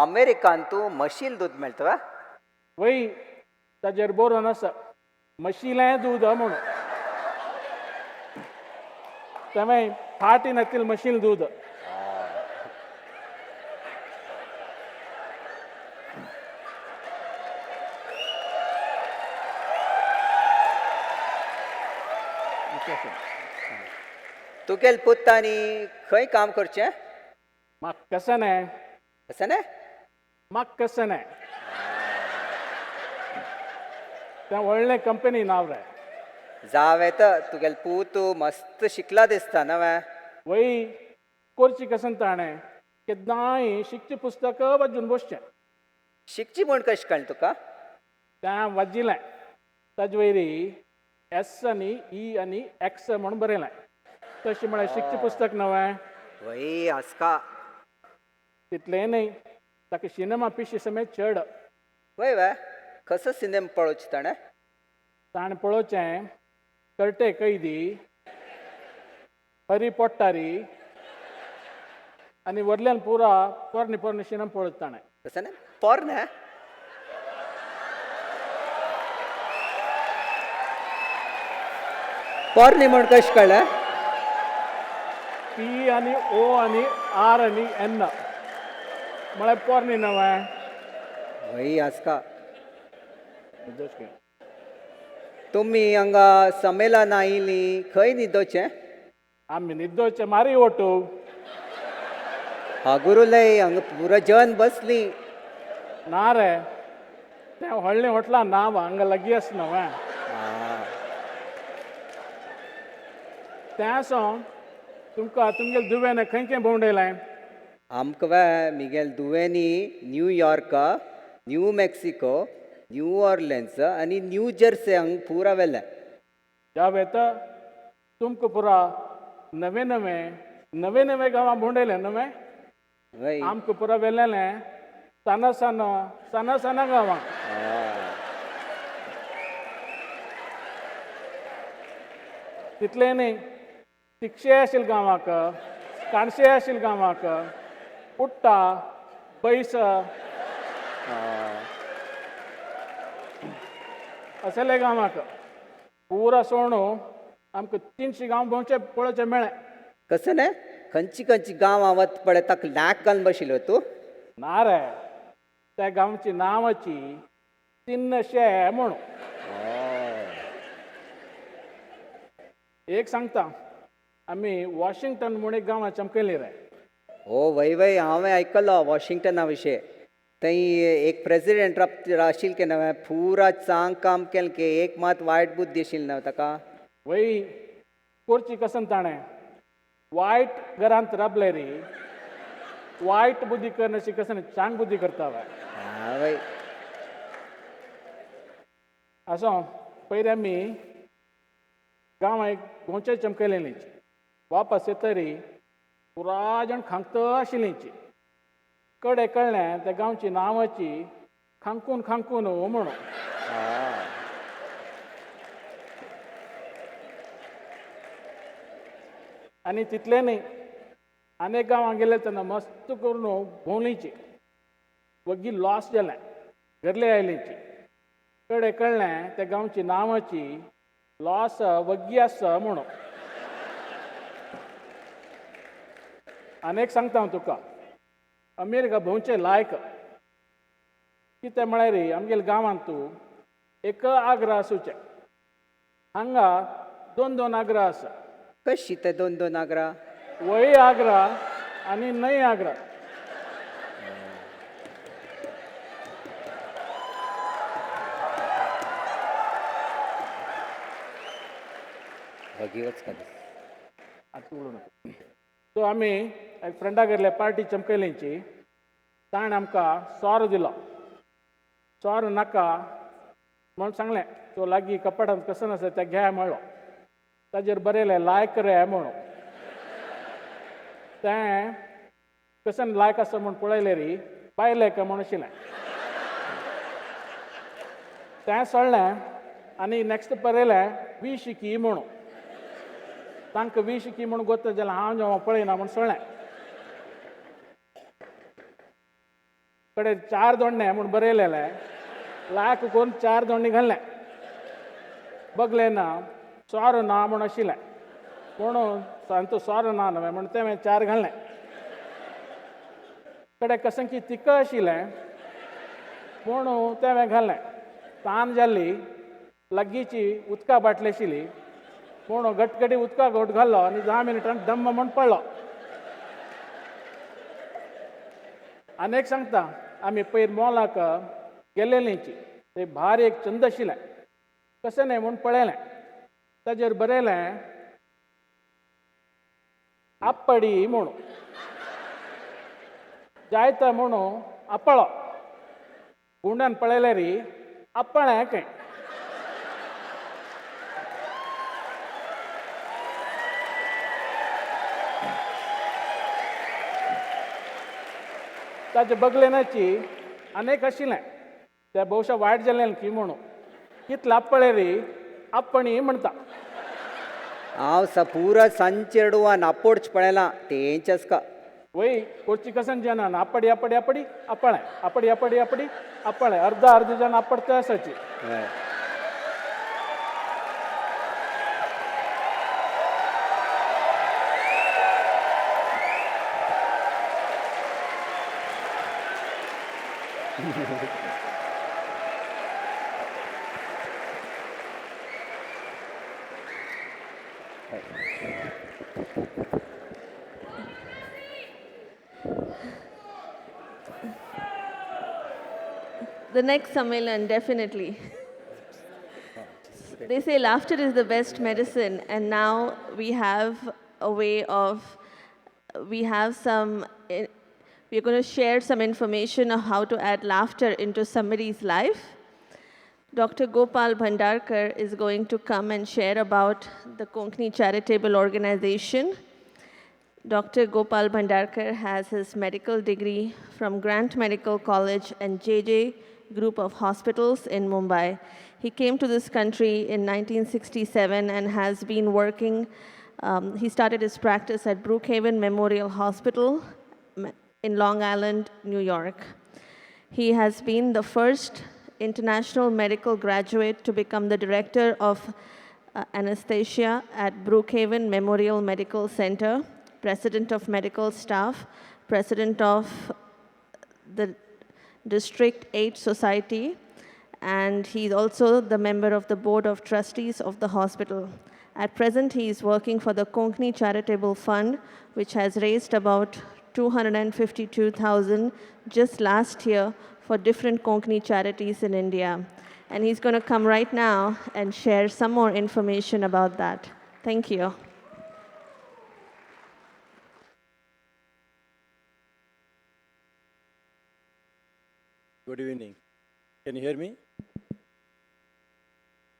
अमेरिकान तूं म्हशील दूद मेळटा वय ताजेर बरोवन आसा म्हशिलें दूद म्हणून तें फाटीन येतील म्हशील दूद तुगेल पुत्तानी खंय काम करचें म्हाका कशें न्हय कशें न्हय म्हाका कशें न्हय तें व्हडलें कंपनी नांव रे जावं येता तुगेल पूत मस्त शिकला दिसता नवे वय करची कशें ताणें केन्नाय शिकचें पुस्तक वाजून बसचें शिकची म्हूण कशें कळ्ळें तुका तें वाजिलें ताजे वयरी एस आनी ई आनी एक्स म्हूण बरयलें तशें म्हळ्यार शिकचें पुस्तक नवें वय आसका तितलें न्हय ताका सिनेमा पिशी समेत चड वय वय कसो सिनेमा पळोवचें ताणें ताणें पळोवचें करटे कैदी हरी पोट्टारी आनी वरल्यान पुरा पोरणे पोरणे सिनेमा पळोवचें ताणें कशें न्हय पोरणे पोरणे म्हूण कशें कळ्ळें पी आनी ओ आनी आर आनी एन म्हळ्यार पोरणे नवें वय आसका तुमी हांगा संमेलन आयिल्लीं खंय न्हिदोचें आमी न्हिदोचें मारी ओटू हागुरुलय हांगा पुरो जेवण बसलीं ना रे तें व्हडलें होटलां नांव हांगा लागीं आसा नवें तें सोन तुमकां तुमगेलें दुवें खंय खंय भोंवडयलें आमकां बाय मिगेल दुवेनी New York New Mexico New Orleans आनी न्यू जर्सी हांगा पुरा वेलें जाव येता तुमकां पुरा नवे नवे गांवां भोंवडयलें नवें वय आमकां पुरा वेलेलें साना साना गांवांक तितलें न्ही तिक्षे आशिल्ल्या गांवांक काणशे आशिल्ल्या गांवांक पुट्टा बैस असले गांवांक पुरा सोणू आमकां 300 गांव भोंवचे पळोवचे मेळ्ळे. कसं नाही खंयची खंयची गांवां वत पळय ताका नाक घालून बशिल्लो तूं ना रे त्या गांवची नांवाची तिन्नशे म्हणून. एक सांगता आमी वॉशिंग्टन म्हूण एक गांवां चमकयली रे. हो वय हांवें आयकलो वॉशिंग्टना विशय थंय एक प्रेसिडेंट आशिल्लो के नवे पुरा चांग काम केलें के एक मात वायट बुद्धी आशिल्ली ना ताका. वय करची कसन ताणें वायट घरांत राबले रे वायट बुद्धी करण्याची कसन चांग बुद्धी करता वय असो पयलीं आमी गांव एक गोंयचे चमकयलेलीं वापस येतरी पुरा जाण खांगत आशिल्लींची कडे कळ्ळें त्या गांवची नांवाची खांकून म्हणून. आनी तितलें न्ही आनेक गांवां गेले तेन्ना मस्त करून भोंवलींची वग्गी लॉस जालें घरले आयलींची कडे कळ्ळें त्या गांवची नांवाची लॉस वग्गी आसा म्हणून. आनेक सांगता हांव तुका अमेरिका भोंवचे लायक कितें म्हळ्यार रे आमगेल्या गांवांत तूं एक आग्रा आसूचें हांगा 2 आग्रा आसा. कशी ते 2 आग्रा वय आग्रा आनी नई आग्रा. बघीवच का सो आमी एक फ्रेंडा गेल्ले पार्टी चमकयलींची ताणें आमकां सोरो दिलो. सोरो नाका म्हूण सांगलें तो लागीं कपाटांत कसन आसा तें घे म्हणलो. ताजेर बरयलें लायक रे म्हणून. तें कसन लायक आसा म्हूण पळयलें री बायलें का म्हूण आशिल्लें. तें सोडलें आनी नेक्स्ट बरयलें वी शिकी म्हणून. तांकां वी शिकी म्हणून गोत्ता जाल्यार हांव जेव्हा पळयना म्हूण सोडलें. कडेन 4 दोण्णे म्हूण बरयलेलें लायक करून 4 दोण्णी घाललें. बगलें ना सोरो ना म्हूण आशिल्लें म्हणून तो सोरो ना न्हय म्हूण तें 4 घाललें. कडेन कसन की तिका आशिल्लें म्हणून तें घाललें. तान जाल्ली लागींची उदका बाटली आशिल्ली म्हणून गटगटी उदका घोट घाल्लो आनी 10 मिनटांनी डम्म म्हूण पडलो. आनेक सांगता आमी पयर मॉलाक गेलेलींची थंय भायर एक चंद आशिल्लें कशें न्हय म्हूण पळयलें. ताजेर बरयलें आप्पडी म्हणून. जायता म्हणून आप्पळो गुंडान पळयलें री आप्पळें खंय. ताचे बगलेनाची आनेक आशिल्लें तें भोवशा वायट जालें की म्हणून कितले आप्पळे री आप्पणी म्हणटा. हांव पुरा सांचेडवान आपोडच पळयलां तेंचेच का. वय कोची कसन जाणान आप्पडी आप्पडी आप्पडी आप्पळें आप्पडी आप्पडी आप्पडी आप्पळें अर्ध जाण आप्पडते आसाची. The next Sammelan, definitely. They say laughter is the best medicine, and now we have a way of, we're going to share some information of how to add laughter into somebody's life. Dr. Gopal Bhandarkar is going to come and share about the Konkani Charitable Organization. Dr. Gopal Bhandarkar has his medical degree from Grant Medical College and JJ Group of Hospitals in Mumbai. He came to this country in 1967 and has been working. He started his practice at Brookhaven Memorial Hospital in Long Island, New York. He has been the first international medical graduate to become the director of anesthesia at Brookhaven Memorial Medical Center, president of medical staff, president of the District 8 Society, and he's also the member of the board of trustees of the hospital. At present, he is working for the Konkani Charitable Fund, which has raised about 252,000 just last year for different Konkani charities in India. And he's going to come right now and share some more information about that. Thank you. Good evening. Can you hear me?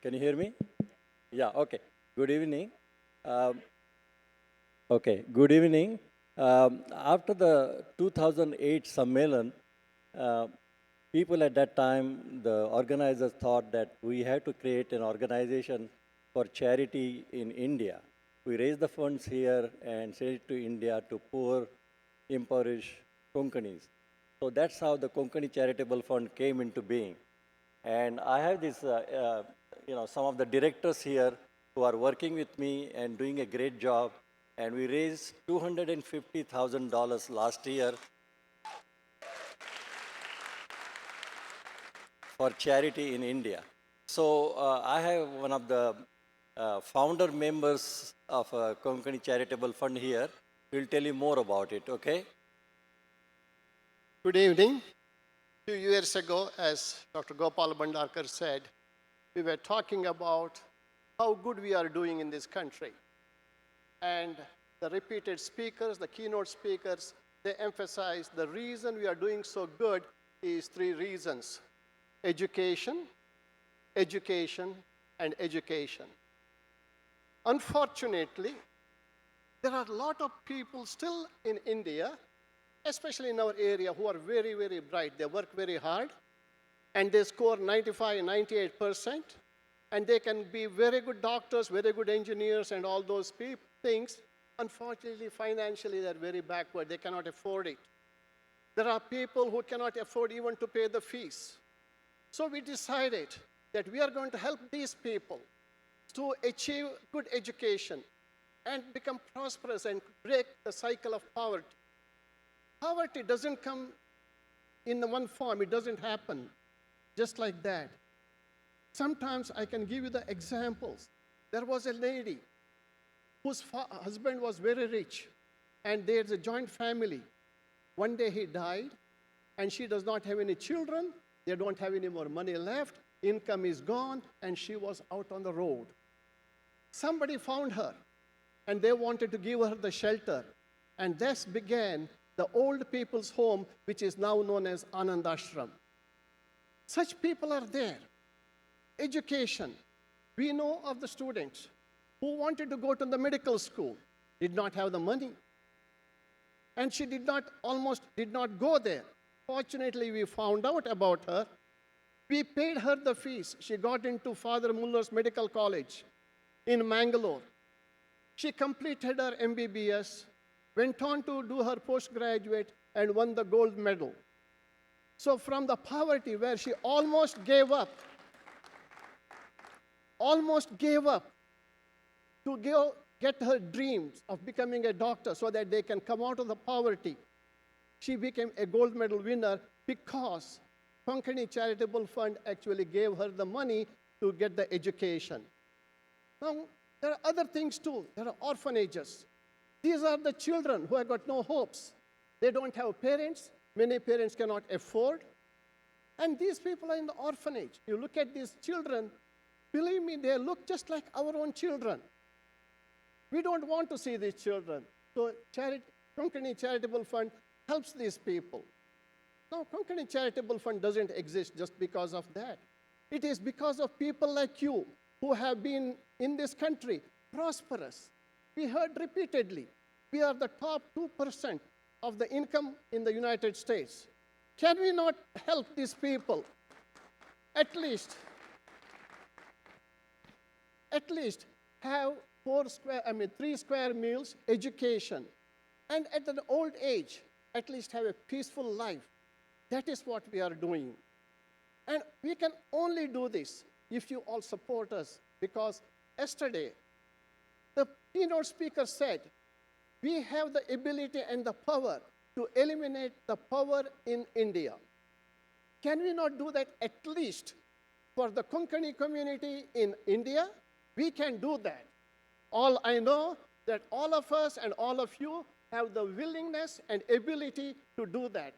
Can you hear me? Yeah, okay. Good evening. Good evening. After the 2008 Sammelan, people at that time, the organizers thought that we had to create an organization for charity in India. We raised the funds here and sent it to India to poor, impoverished Konkanis. So that's how the Konkani Charitable Fund came into being. And I have this, some of the directors here who are working with me and doing a great job. And we raised $250,000 last year for charity in India. So I have one of the founder members of Konkani Charitable Fund here. We'll tell you more about it, okay? Good evening. 2 years ago, as Dr. Gopal Bhandarkar said, we were talking about how good we are doing in this country. And the repeated speakers, the keynote speakers, they emphasize the reason we are doing so good is 3 reasons: education, education, and education. Unfortunately, there are a lot of people still in India, especially in our area, who are very, very bright. They work very hard, and they score 95, 98%, and they can be very good doctors, very good engineers, and all those things. Unfortunately, financially, they're very backward. They cannot afford it. There are people who cannot afford even to pay the fees. So we decided that we are going to help these people to achieve good education and become prosperous and break the cycle of poverty. Poverty doesn't come in the one form. It doesn't happen just like that. Sometimes I can give you the examples. There was a lady whose husband was very rich, and there's a joint family. One day he died, and she does not have any children. They don't have any more money left. Income is gone, and she was out on the road. Somebody found her, and they wanted to give her the shelter. And thus began the old people's home, which is now known as Anand Ashram. Such people are there. Education. We know of the students who wanted to go to the medical school, did not have the money. And she almost did not go there. Fortunately, we found out about her. We paid her the fees. She got into Father Muller's Medical College in Mangalore. She completed her MBBS, went on to do her postgraduate, and won the gold medal. So from the poverty where she almost gave up to get her dreams of becoming a doctor so that they can come out of the poverty, she became a gold medal winner because Konkani Charitable Fund actually gave her the money to get the education. Now, there are other things too. There are orphanages. These are the children who have got no hopes. They don't have parents. Many parents cannot afford. And these people are in the orphanage. You look at these children, believe me, they look just like our own children. We don't want to see these children. So Konkani Charitable Fund helps these people. Now, Konkani Charitable Fund doesn't exist just because of that. It is because of people like you who have been in this country prosperous. We heard repeatedly we are the top 2% of the income in the United States. Can we not help these people? At least have 3 square meals, education, and at an old age, at least have a peaceful life. That is what we are doing. And we can only do this if you all support us, because yesterday, the keynote speaker said, we have the ability and the power to eliminate the power in India. Can we not do that at least for the Konkani community in India? We can do that. All I know that all of us and all of you have the willingness and ability to do that.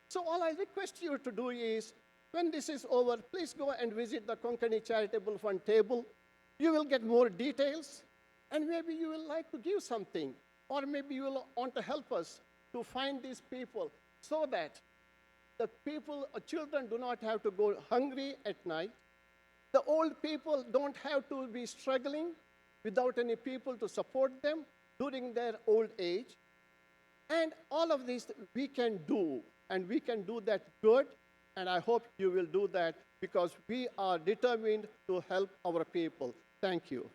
So all I request you to do is, when this is over, please go and visit the Konkani Charitable Fund table. You will get more details, and maybe you will like to give something, or maybe you will want to help us to find these people so that the people, children do not have to go hungry at night. The old people don't have to be struggling without any people to support them during their old age. And all of this we can do, and we can do that good, and I hope you will do that because we are determined to help our people. Thank you.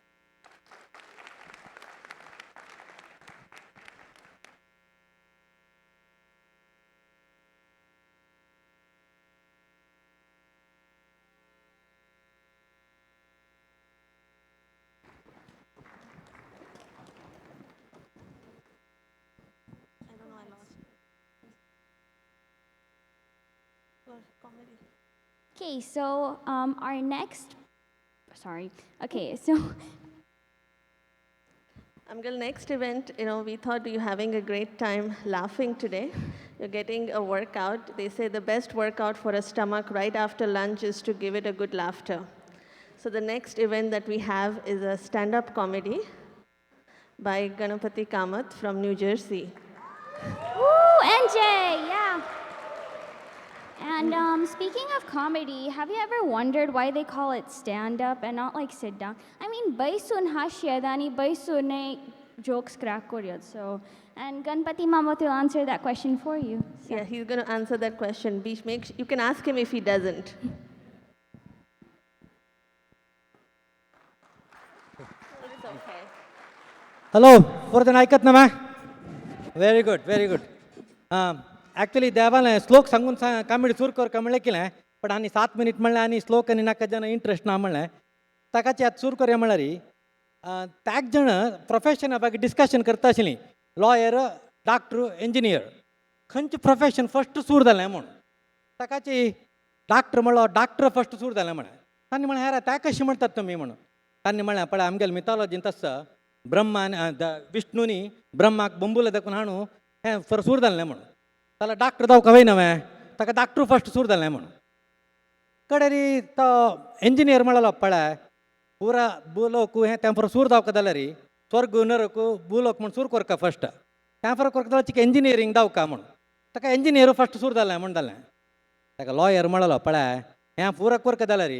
Okay, so our next, sorry. Okay, so Amgal, next event, we thought you're having a great time laughing today. You're getting a workout. They say the best workout for a stomach right after lunch is to give it a good laughter. So the next event that we have is a stand-up comedy by Ganapati Kamath from New Jersey. Woo, NJ, yeah. And speaking of comedy, have you ever wondered why they call it stand-up and not like sit down? I mean, baisun hashyadani baisune jokes crack koryad. So, and Ganpati Kamath will answer that question for you. So. Yeah, he's going to answer that question. You can ask him if he doesn't. It's okay. Hello, Vardhan ऐकत ना मैं? Very good, very good. Actually देवाला श्लोक सांगून कामिडी सुरू कर का म्हणलें केलें पण आनी 7 मिनीट म्हणलें आनी श्लोक आनी नाका जण इंट्रस्ट ना म्हणलें ताकाची आतां सुरू करया म्हळ्यार ताक जण प्रोफेशना बाकी डिस्कशन करता आशिल्लीं लॉयर डॉक्टर इंजिनियर खंयचें प्रोफेशन फस्ट सुरू जालें म्हूण ताकाची डॉक्टर म्हणलो डॉक्टर फस्ट सुरू जालें म्हणे तांणी म्हळें हेर ताका कशें म्हणटात तुमी म्हणून तांणी म्हळें पळय आमगेले मिथॉलॉजींत आसता ब्रह्मान विष्णुनी ब्रह्माक बंबूला दाखून हाडून हें फर सुरू जालें म्हणून ताला डॉक्टर जावका वयना हांवें ताका डॉक्टर फस्ट सुरू जालें म्हणून कडेरी तो इंजिनियर म्हणलो पळय पुरा बुलोक हें तें फर सुरू जावका जाल्यार स्वर्ग नरक बुलोक म्हूण सुरू करता फस्ट तें फर करता जाल्यार चिक इंजिनियरींग जावका म्हणून ताका इंजिनियर फस्ट सुरू जालें म्हण जालें ताका लॉयर म्हणलो पळय हें पुरा करता जाल्यार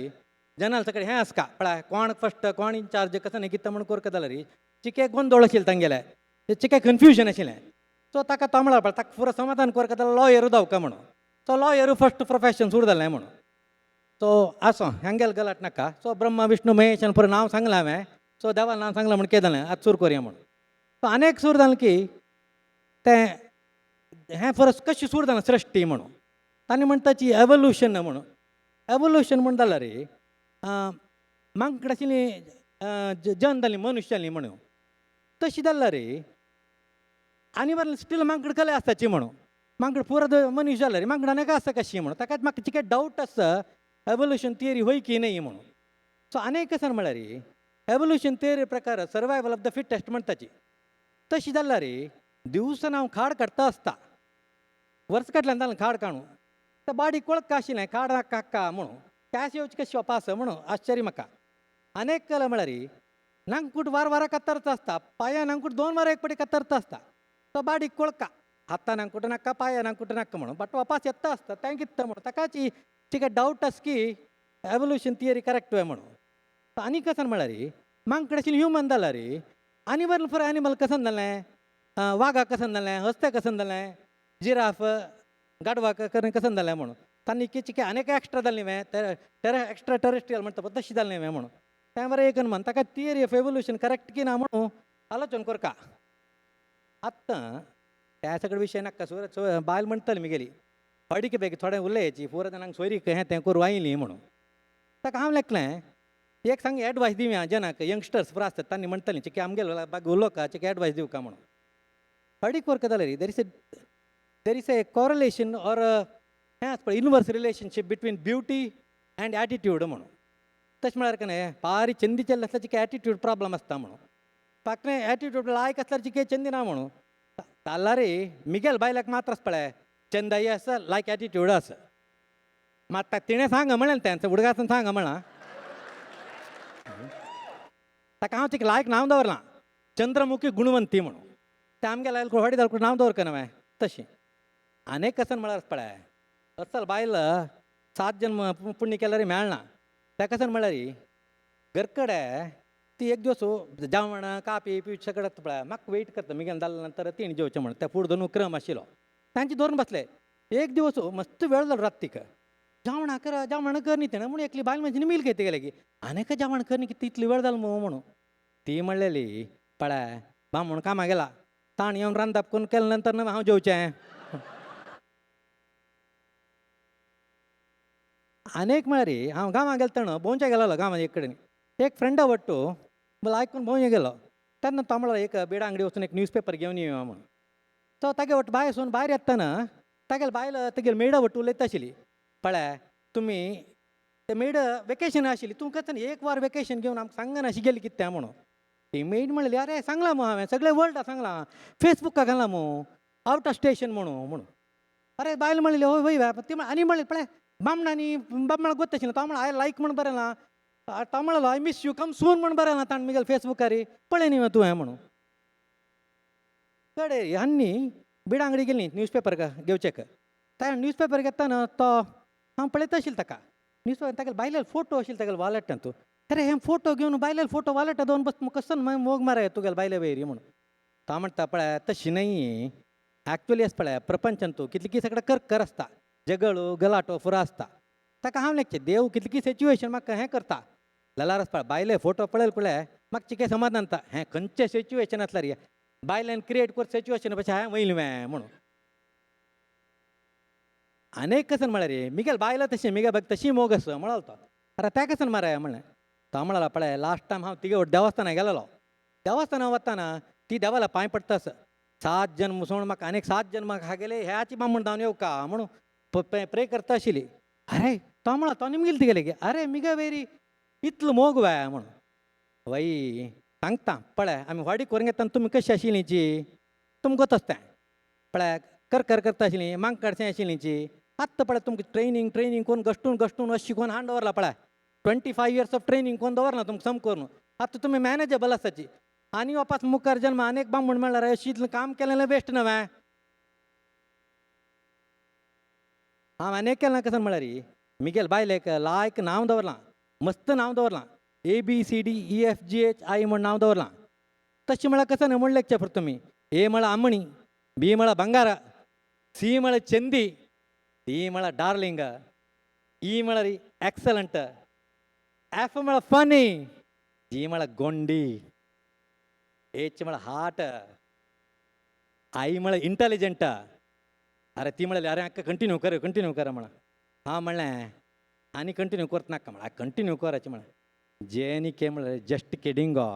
जनरल सकडेन हें आसका पळय कोण फस्ट कोण इन्चार्ज कसं न्ही कितें म्हूण करता जाल्यार चिके गोंदळ आशिल्ले तांगेले चिके कन्फ्युजन आशिल्लें सो ताका तो म्हणलो पळय ताका पुरो समाधान करता जाल्यार लॉयर जावका म्हणून सो लॉयर फस्ट प्रोफेशन सुरू जालें म्हणून सो आसो हांगेल गलाट नाका सो ब्रह्मा विष्णू महेश पुरो नांव सांगलें हांवें सो देवा नांव सांगलां म्हण कितें जालें आतां सुरू करया म्हणून सो आनीक सुरू जालें की तें हें परस कशें सुरू जालें सृश्टी म्हणून तांणी म्हणटा ताची एवोल्युशन म्हणून एवोल्युशन म्हण जाल्यार मांकड आशिल्लीं जन जालीं मनुश्य जालीं म्हणून तशी जाल्यार आनी बार स्टील मांकड कले आसताची म्हणून मांकड पुरो मनीस जाल्यार मांकडा नाका आसता कशी म्हणून ताकाच म्हाका तिके डावट आसता एवोल्युशन थियरी होय की नाही म्हणून सो आनीक कसं म्हळ्यार एवोल्युशन थियरी प्रकार सर्वायवल ऑफ द फिटेस्ट म्हणटाची तशी जाल्यार दिवसान हांव खाड काडटा आसता वर्स काटल्यान जालें खाड काडून त्या बाडी कळक आशिल्लें खाड काका म्हणून कॅश येवची कशी पास म्हणून आश्चर्य म्हाका आनीक केलें म्हळ्यार नांकूट वार कत्तरता आसता पांयां नांकूट 2 वार एक पाटी कत्तरता आसता तो बाडी कळका हातां नांकूट नाका पांयां नांकूट नाका म्हणून बट वापास येता आसता तें कितें म्हणून ताकाच तिका डावट आसा की एवोल्युशन थियरी करेक्ट वे म्हणून आनी कसन म्हळ्यार मांकड आशिल्लें ह्युमन जाल्यार आनी फॉर एनिमल कसन जालें वाघा कसन जालें हस्तें कसन जालें जिराफ गाडवा कसन जालें म्हणून तांणी चिके आनीक एक्स्ट्रा जाल्ली हांवें एक्स्ट्रा टेरेस्ट्रियल म्हणटा पळय तशी जाल्ली हांवें म्हणून तें बरें एक म्हण ताका थियरी ऑफ एवोल्युशन करेक्ट की ना म्हणून आलोचन करका आत्तां त्या सगळे विशय नाका बायल म्हणटली मी अडीक बेगी थोडें उलयाची पुरो जाणांक सोयरीक हें तें करूं आयली म्हणून ताका हांव लेखलें एक सांग एडवायस दिवया जनाक यंगस्टर्स पुरो आसतात तांणी म्हणटलीं चिके आमगेलो बाकी उलोवका चिके एडवायस दिवका म्हणून अडीक वर्क जालें रे there is a correlation or हें आसा पळय inverse relationship between beauty and attitude म्हणून तशें म्हळ्यार कणें पारी चंदी चल्ले आसल्यार चिके एटिट्यूड प्रॉब्लम आसता म्हणून पाकणे एटिट्यूड लायक आसल्यार चिके चंदी ना म्हणून ताल्ला रे मिगेल बायलाक मात्र आस पळय चंदाई आसा लायक एटिट्यूड आसा मात तिणें सांग म्हळें तें उडगासन सांग म्हणा ताका हांव चिके लायक नांव दवरलां चंद्रमुखी गुणवंती म्हणून तें आमगे लायल व्हडी जाल्यार नांव दवरका न्हय तशें आनीक कसन म्हळ्यार पळय असल बायल 7 जन्म पुण्य केल्यार मेळना तेका कसन म्हळ्यार घरकडे ती एक दिवस जेवण कापी पी सगळें पळय म्हाका वेट करता मिगेन जाल्या नंतर तीन जेवचें म्हणून त्या फुडें दोन क्रम आशिल्लो तांचे धरून बसले एक दिवस मस्त वेळ जालो रात्रीक जेवणा कर न्ही तेणें म्हणून एकली बायल म्हणजे मील घेते गेले की आनीक जेवण कर न्ही कितें इतली वेळ जालो म्हणून ती म्हणलेली पळय बामूण कामां गेला ताण येवन रांदप करून केले नंतर न्हय हांव जेवचें आनीक म्हळ्यार हांव गांवां गेलो तेणो भोंवचे गेलो गांवांत एक कडेन एक फ्रेंडा वट्टू मला आयकून भोंवचे गेलो तेन्ना तो म्हणलो एक बेडा अंगडी वचून एक न्यूजपेपर घेवन येवया म्हणून तो तागे वट्ट भायर वचून भायर येताना तागेले बायल तेगेले मेडा वट्ट उलयता आशिल्ली पळय तुमी ते मेड वेकेशन आशिल्ली तूं कसं एक वार वेकेशन घेवन आमकां सांगना अशी गेली कितें म्हणून ती मेड म्हणली अरे सांगलां मग हांवें सगळे वर्ल्डा सांगलां फेसबुकाक घाला मग आवट ऑफ स्टेशन म्हणून अरे बायल म्हणली हय हय ती आनी म्हणली पळय बामणांनी बामणाक गोत आशिल्लें तो म्हणलो हांवें लायक म्हण बरयलां तो म्हणलो आय मिस यू कम सून म्हण बरयलां ताण मिगेल फेसबुकार पळय न्ही तुवें म्हणून कळे ह्यांनी बिडा अंगडी गेली न्यूजपेपर घेवचेक त्या न्यूजपेपर घेताना तो हांव पळयता आशिल्लो ताका न्यूजपेपर तागेले बायलेले फोटो आशिल्ले तागेले वॉलेटांत अरे हे फोटो घेवन बायलेले फोटो वॉलेटांत दोन बस कसं मोग माराय तुगेले बायले वयरी म्हणून तो म्हणटा पळय तशी न्हय एक्चुअली आस पळय प्रपंचान तूं कितली की सगळें कर आसता जगळू गलाटो फुरो आसता ताका हांव लेखचें देव कितली की सिच्युएशन म्हाका हें करता जाल्यार आस पळय बायले फोटो पळयल पळय म्हाका चिके समाधान जाता हें खंयचें सिच्युएशन आसल्यार रे बायलेन क्रिएट कर सिच्युएशन पळय हांवें वयलें म्हणून आनीक कसन म्हळ्यार रे मिगेल बायला तशी मिगे बाग तशी मोग आसा म्हणालो तो अरे त्या कसन माराय म्हणलें तो म्हणला पळय लास्ट टायम हांव तिगे देवस्थानाक गेलेलो देवस्थानाक वताना ती देवाला पांय पडटा 7 जन्म सोड म्हाका आनीक 7 जन्माक हागेले ह्याची बामण जावन येवका म्हणून प्रे करता आशिल्ली अरे तो म्हणला तो निमगेल ती गेले की अरे मिगे वेरी इतलो मोग वय म्हणून वय सांगता पळय आमी व्हडी करूंक येता तुमी कशी आशिल्लींची तुमकां गोत आसता पळय कर करता आशिल्लीं मांग काडचें आशिल्लींची आत्तां पळय तुमकां ट्रेनींग करून गश्टून अशी करून हांड दवरला पळय 25 years ऑफ ट्रेनींग कोण दवरना तुमकां सम करून आतां तुमी मॅनेजेबल आसाची आनी वापस मुखार जन्म आनीक बामण म्हणल्यार अशी इतलें काम केलें बेस्ट न्हय हांव आनीक केलां कसं म्हळ्यार मिगेल बायलेक लायक नांव दवरलां मस्त नांव दवरलां ABCDEFGHI म्हण नांव दवरलां तशें म्हळ्यार कसं न्हय म्हण लेखचें पडटा तुमी A म्हळ्यार आमणी B म्हळ्यार बंगारा C म्हळ्यार चंदी D म्हळ्यार डार्लिंग E म्हळ्यार एक्सलंट F म्हळ्यार फनी G म्हळ्यार गोंडी H म्हळ्यार हार्ट I म्हळ्यार इंटेलिजंट अरे ती म्हणली अरे अक्का कंटिन्यू कर म्हणा हां म्हणलें आनी कंटिन्यू करता नाका म्हणा कंटिन्यू करायचें म्हणा जे आनी के म्हणलें जस्ट किडिंग गो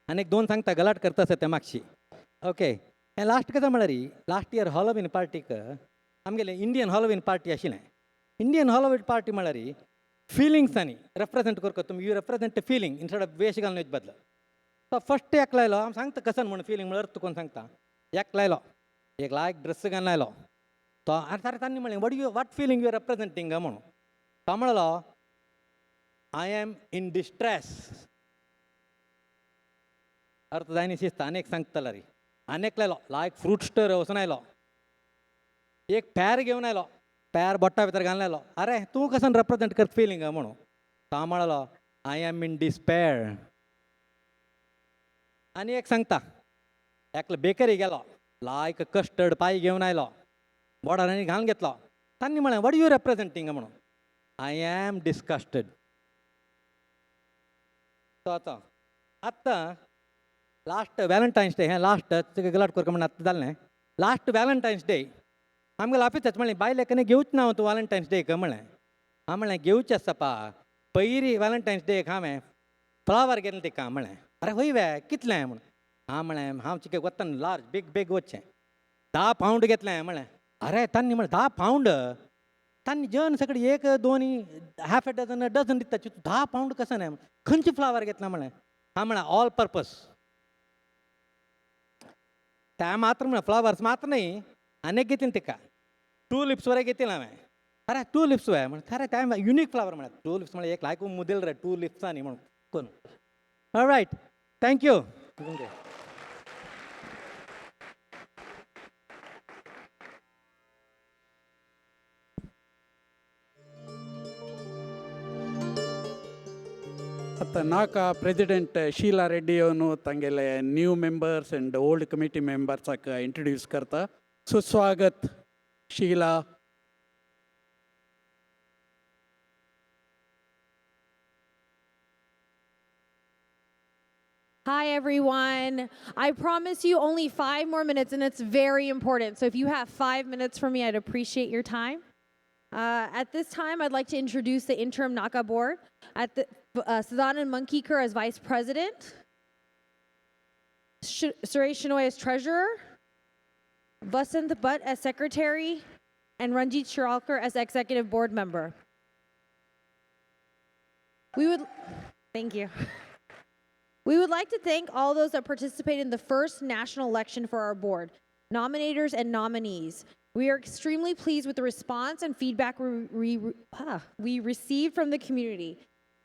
आनीक 2 सांगता गलाट करता आसा तें मागशी ओके हें लास्ट कशें म्हळ्यार लास्ट इयर हॉलोवीन पार्टीक आमगेलें इंडियन हॉलोवीन पार्टी आशिल्लें इंडियन हॉलोवीन पार्टी म्हळ्यार फिलिंग्सांनी रेप्रेजेंट करता तुमी you represent feeling instead of वेश घालून वच बदला तो फस्ट एक लायलो हांव सांगता कसन म्हणून फिलींग म्हळ्यार अर्थ कोण सांगता एक लायलो एक लायक ड्रेस घालून लायलो तो आरे तांणी म्हणलें वॉट फिलींग यू रेप्रेजेंटींग म्हणून तो म्हणलो आय एम इन डिस्ट्रेस अर्थ जायनी शिस्त आनीक सांगतलो रे आनीक लायलो लायक फ्रूट स्टोर वचून आयलो एक पॅर घेवन आयलो पॅर बोट्टा भितर घालून आयलो अरे तूं कसन रेप्रेजेंट करता फिलींग म्हणून तो म्हणलो आय एम इन डिस्पेर आनी एक सांगता एकलो बेकरी गेलो लायक कस्टर्ड पाय घेवन आयलो बोर्डारांनी घालून घेतलो तांणी म्हळें वॉट यू रिप्रेझेंटींग म्हणून आय एम डिस्कस्टेड तो आतां लास्ट वॅलंटायन्स डे हें लास्ट गलाट करता म्हणून आतां जालें लास्ट वॅलंटायन्स डे आमगे ऑफिसाचें म्हणलें बायलें कन्नै घेवच ना तूं वॅलंटायन्स डे म्हणलें हांव म्हणलें घेवचें आसा पा पयलीं वॅलंटायन्स डेक हांवें फ्लावर गेलें तिका म्हणलें अरे हय वे कितलें म्हणून हांव म्हणलें हांव चिके वता लार्ज बेग वचचें 10 पावंड घेतलें म्हणलें अरे तांणी म्हणलें 10 पावंड तांणी जन सगळी 1 2 हाफ ए डझन दिता तूं 10 पावंड कसं नाही खंयचे फ्लावर घेतला म्हणलें हांव म्हणलें ऑल पर्पज त्या मात्र म्हणलें फ्लावर्स मात्र न्ही आनी घेतलें तिका टूलिप्स वरें घेतलें हांवें अरे टूलिप्स वे म्हणून अरे त्या युनीक फ्लावर म्हळ्यार टूलिप्स म्हळ्यार एक लायक मुदेल रे टूलिप्सांनी म्हणून करून रायट थँक्यू ಮತ್ತು ನಾಲ್ಕು ಪ್ರೆಸಿಡೆಂಟ್ ಶೀಲಾ ರೆಡ್ಡಿ ಅವನು ತಂಗೆಲೆ new members and old committee members introduce करता सुस्वागत Sheila. Hi, everyone. I promise you only 5 more minutes, and it's very important. So if you have 5 minutes for me, I'd appreciate your time. At this time, I'd like to introduce the interim NACA board. At the Sadanand Mankikar as vice president, Suresh Shenoy as treasurer, Vasant Bhatt as secretary, and Ranjit Shiralkar as executive board member. Thank you. We would like to thank all those that participated in the first national election for our board, nominators and nominees. We are extremely pleased with the response and feedback we received from the community.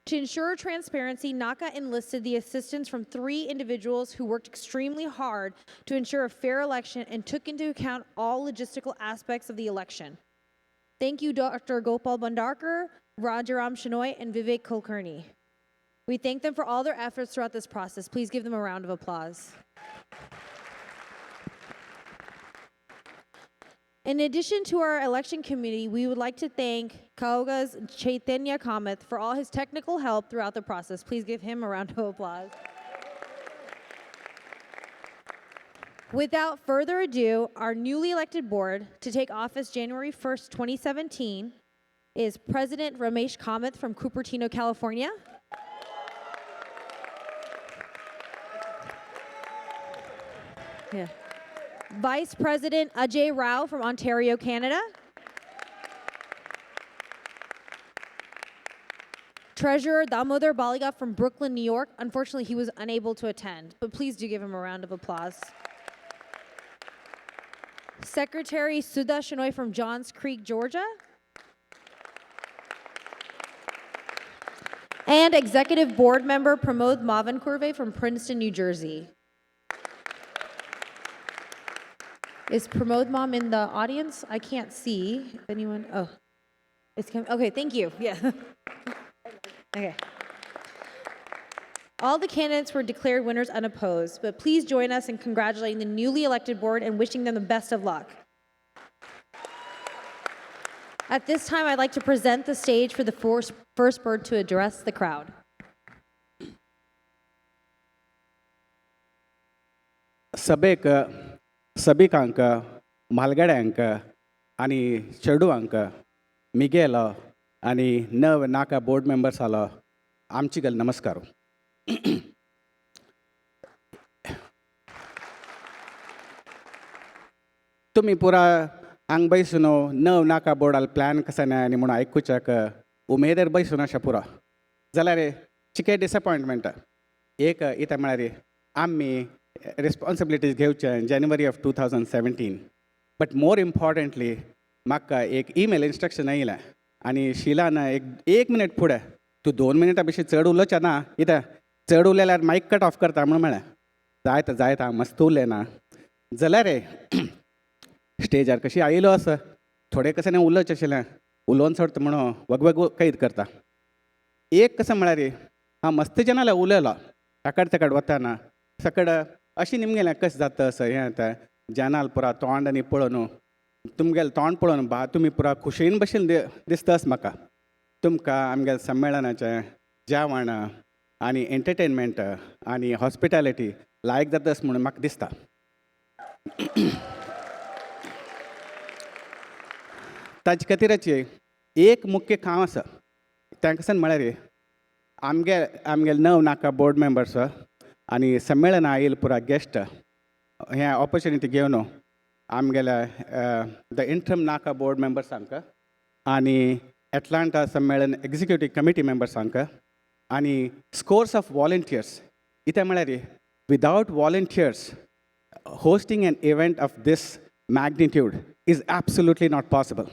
To ensure transparency, NACA enlisted the assistance from 3 individuals who worked extremely hard to ensure a fair election and took into account all logistical aspects of the election. Thank you, Dr. Gopal Bhandarkar, Rajaram Shenoy, and Vivek Kulkarni. We thank them for all their efforts throughout this process. Please give them a round of applause. In addition to our election committee, we would like to thank Kauga's Chaitanya Kamath for all his technical help throughout the process. Please give him a round of applause. Without further ado, our newly elected board to take office January 1st, 2017 is President Ramesh Kamath from Cupertino, California. Yeah. Vice President Ajay Rao from Ontario, Canada. Treasurer Damodar Baliga from Brooklyn, New York. Unfortunately, he was unable to attend, but please do give him a round of applause. Secretary Sudha Shenoy from Johns Creek, Georgia. And Executive Board Member Pramod Mavankurve from Princeton, New Jersey. Is Pramod Mom in the audience? I can't see. Anyone? Oh, it's coming. Okay, thank you. Yeah. Okay. All the candidates were declared winners unopposed, but please join us in congratulating the newly elected board and wishing them the best of luck. At this time, I'd like to present the stage for the first bird to address the crowd. सबिकांक म्हालगड्यांक आनी चेडूआंक मिगेल आनी नव नाका board members आलो आमची गल नमस्कार. तुमी पुरा हांग बैसून नव नाका बोर्डाल प्लॅन कसं नाही आनी म्हणून आयकुच्याक उमेदीर बैसून अशें पुरो जाल्यार चिके डिसअपॉयंटमेंट एक इता म्हळ्यार आमी responsibilities घेवचे January of 2017. But more importantly, म्हाका एक ईमेल इंस्ट्रक्शन येयलें आनी शिलान एक मिनीट फुडें तूं 2 मिनिटां भितर चड उलोवचें ना कित्याक चड उलयल्यार मायक कट ऑफ करता म्हणून म्हळें जायत हांव मस्त उलयना जाल्यार स्टेजार कशी आयलो आसा थोडें कशें न्ही उलोवचें आशिल्लें उलोवन सोडता म्हणून वगवेग कैद करता. एक कशें म्हळ्यार हांव मस्त जाणां उलयलो ताकड वताना सकड अशी निमगेलें कशें जाता असं हें आतां जेनाल पुरा तोंड आनी पळोवन तुमगेलें तोंड पळोवन तुमी पुरा खुशयेन भशेन दिसता म्हाका तुमकां आमगेल्या संमेलनाचें जेवण आनी एंटरटेनमेंट आनी हॉस्पिटॅलिटी लायक जाता म्हणून म्हाका दिसता. ताजे खातीराची एक मुख्य काम आसा तांकां सांग म्हळ्यार आमगेले 9 नाका बोर्ड मेंबर्स आनी संमेलना आयिल्ले पुरा गेस्ट हें ऑपॉर्च्युनिटी घेवन आमगेल्या द इंट्रम नाका बोर्ड मेंबर्सांक आनी एटलांटा संमेलन एक्झिक्युटीव कमिटी मेंबर्सांक आनी स्कोर्स ऑफ वॉलंटियर्स इथे म्हळ्यार without volunteers hosting an event of this magnitude is absolutely not possible.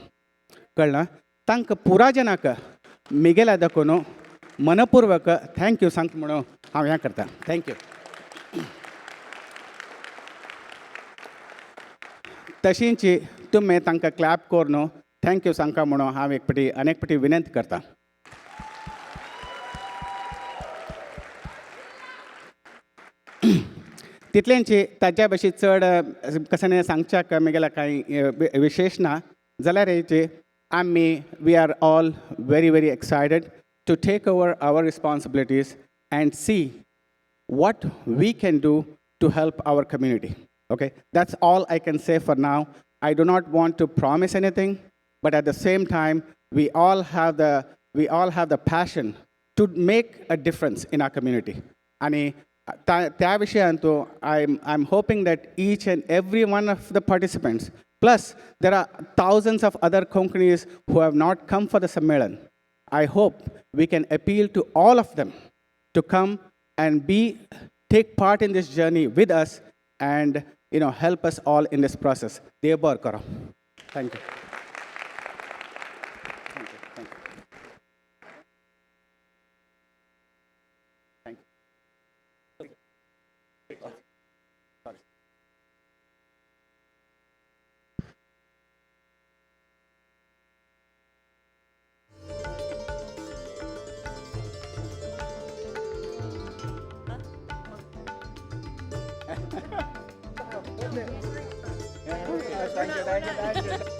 कळना तांकां पुरा जनाक मिगेला दाखोवन मनपूर्वक थँक्यू सांगता म्हणून हांव हें करतां. थँक्यू. तशींच तुमी तांकां क्लॅप करून थँक्यू सांगता म्हणून हांव अनेक फावटी विनंती करतां. तितल्यांची ताच्या भाशेन चड कशें सांगच्याक म्हगेल्या कांय विशेश ना जाल्यार हेचे we are all very, very excited to take over our responsibilities and see what we can do to help our community. Okay, that's all I can say for now. I do not want to promise anything, but at the same time, we all have the passion to make a difference in our community. And त्या विशयांतू I'm hoping that each and every one of the participants, plus there are thousands of other Konkanis who have not come for the Sammelan. I hope we can appeal to all of them to come and take part in this journey with us and help us all in this process. Devar karo. Thank you. Thank you.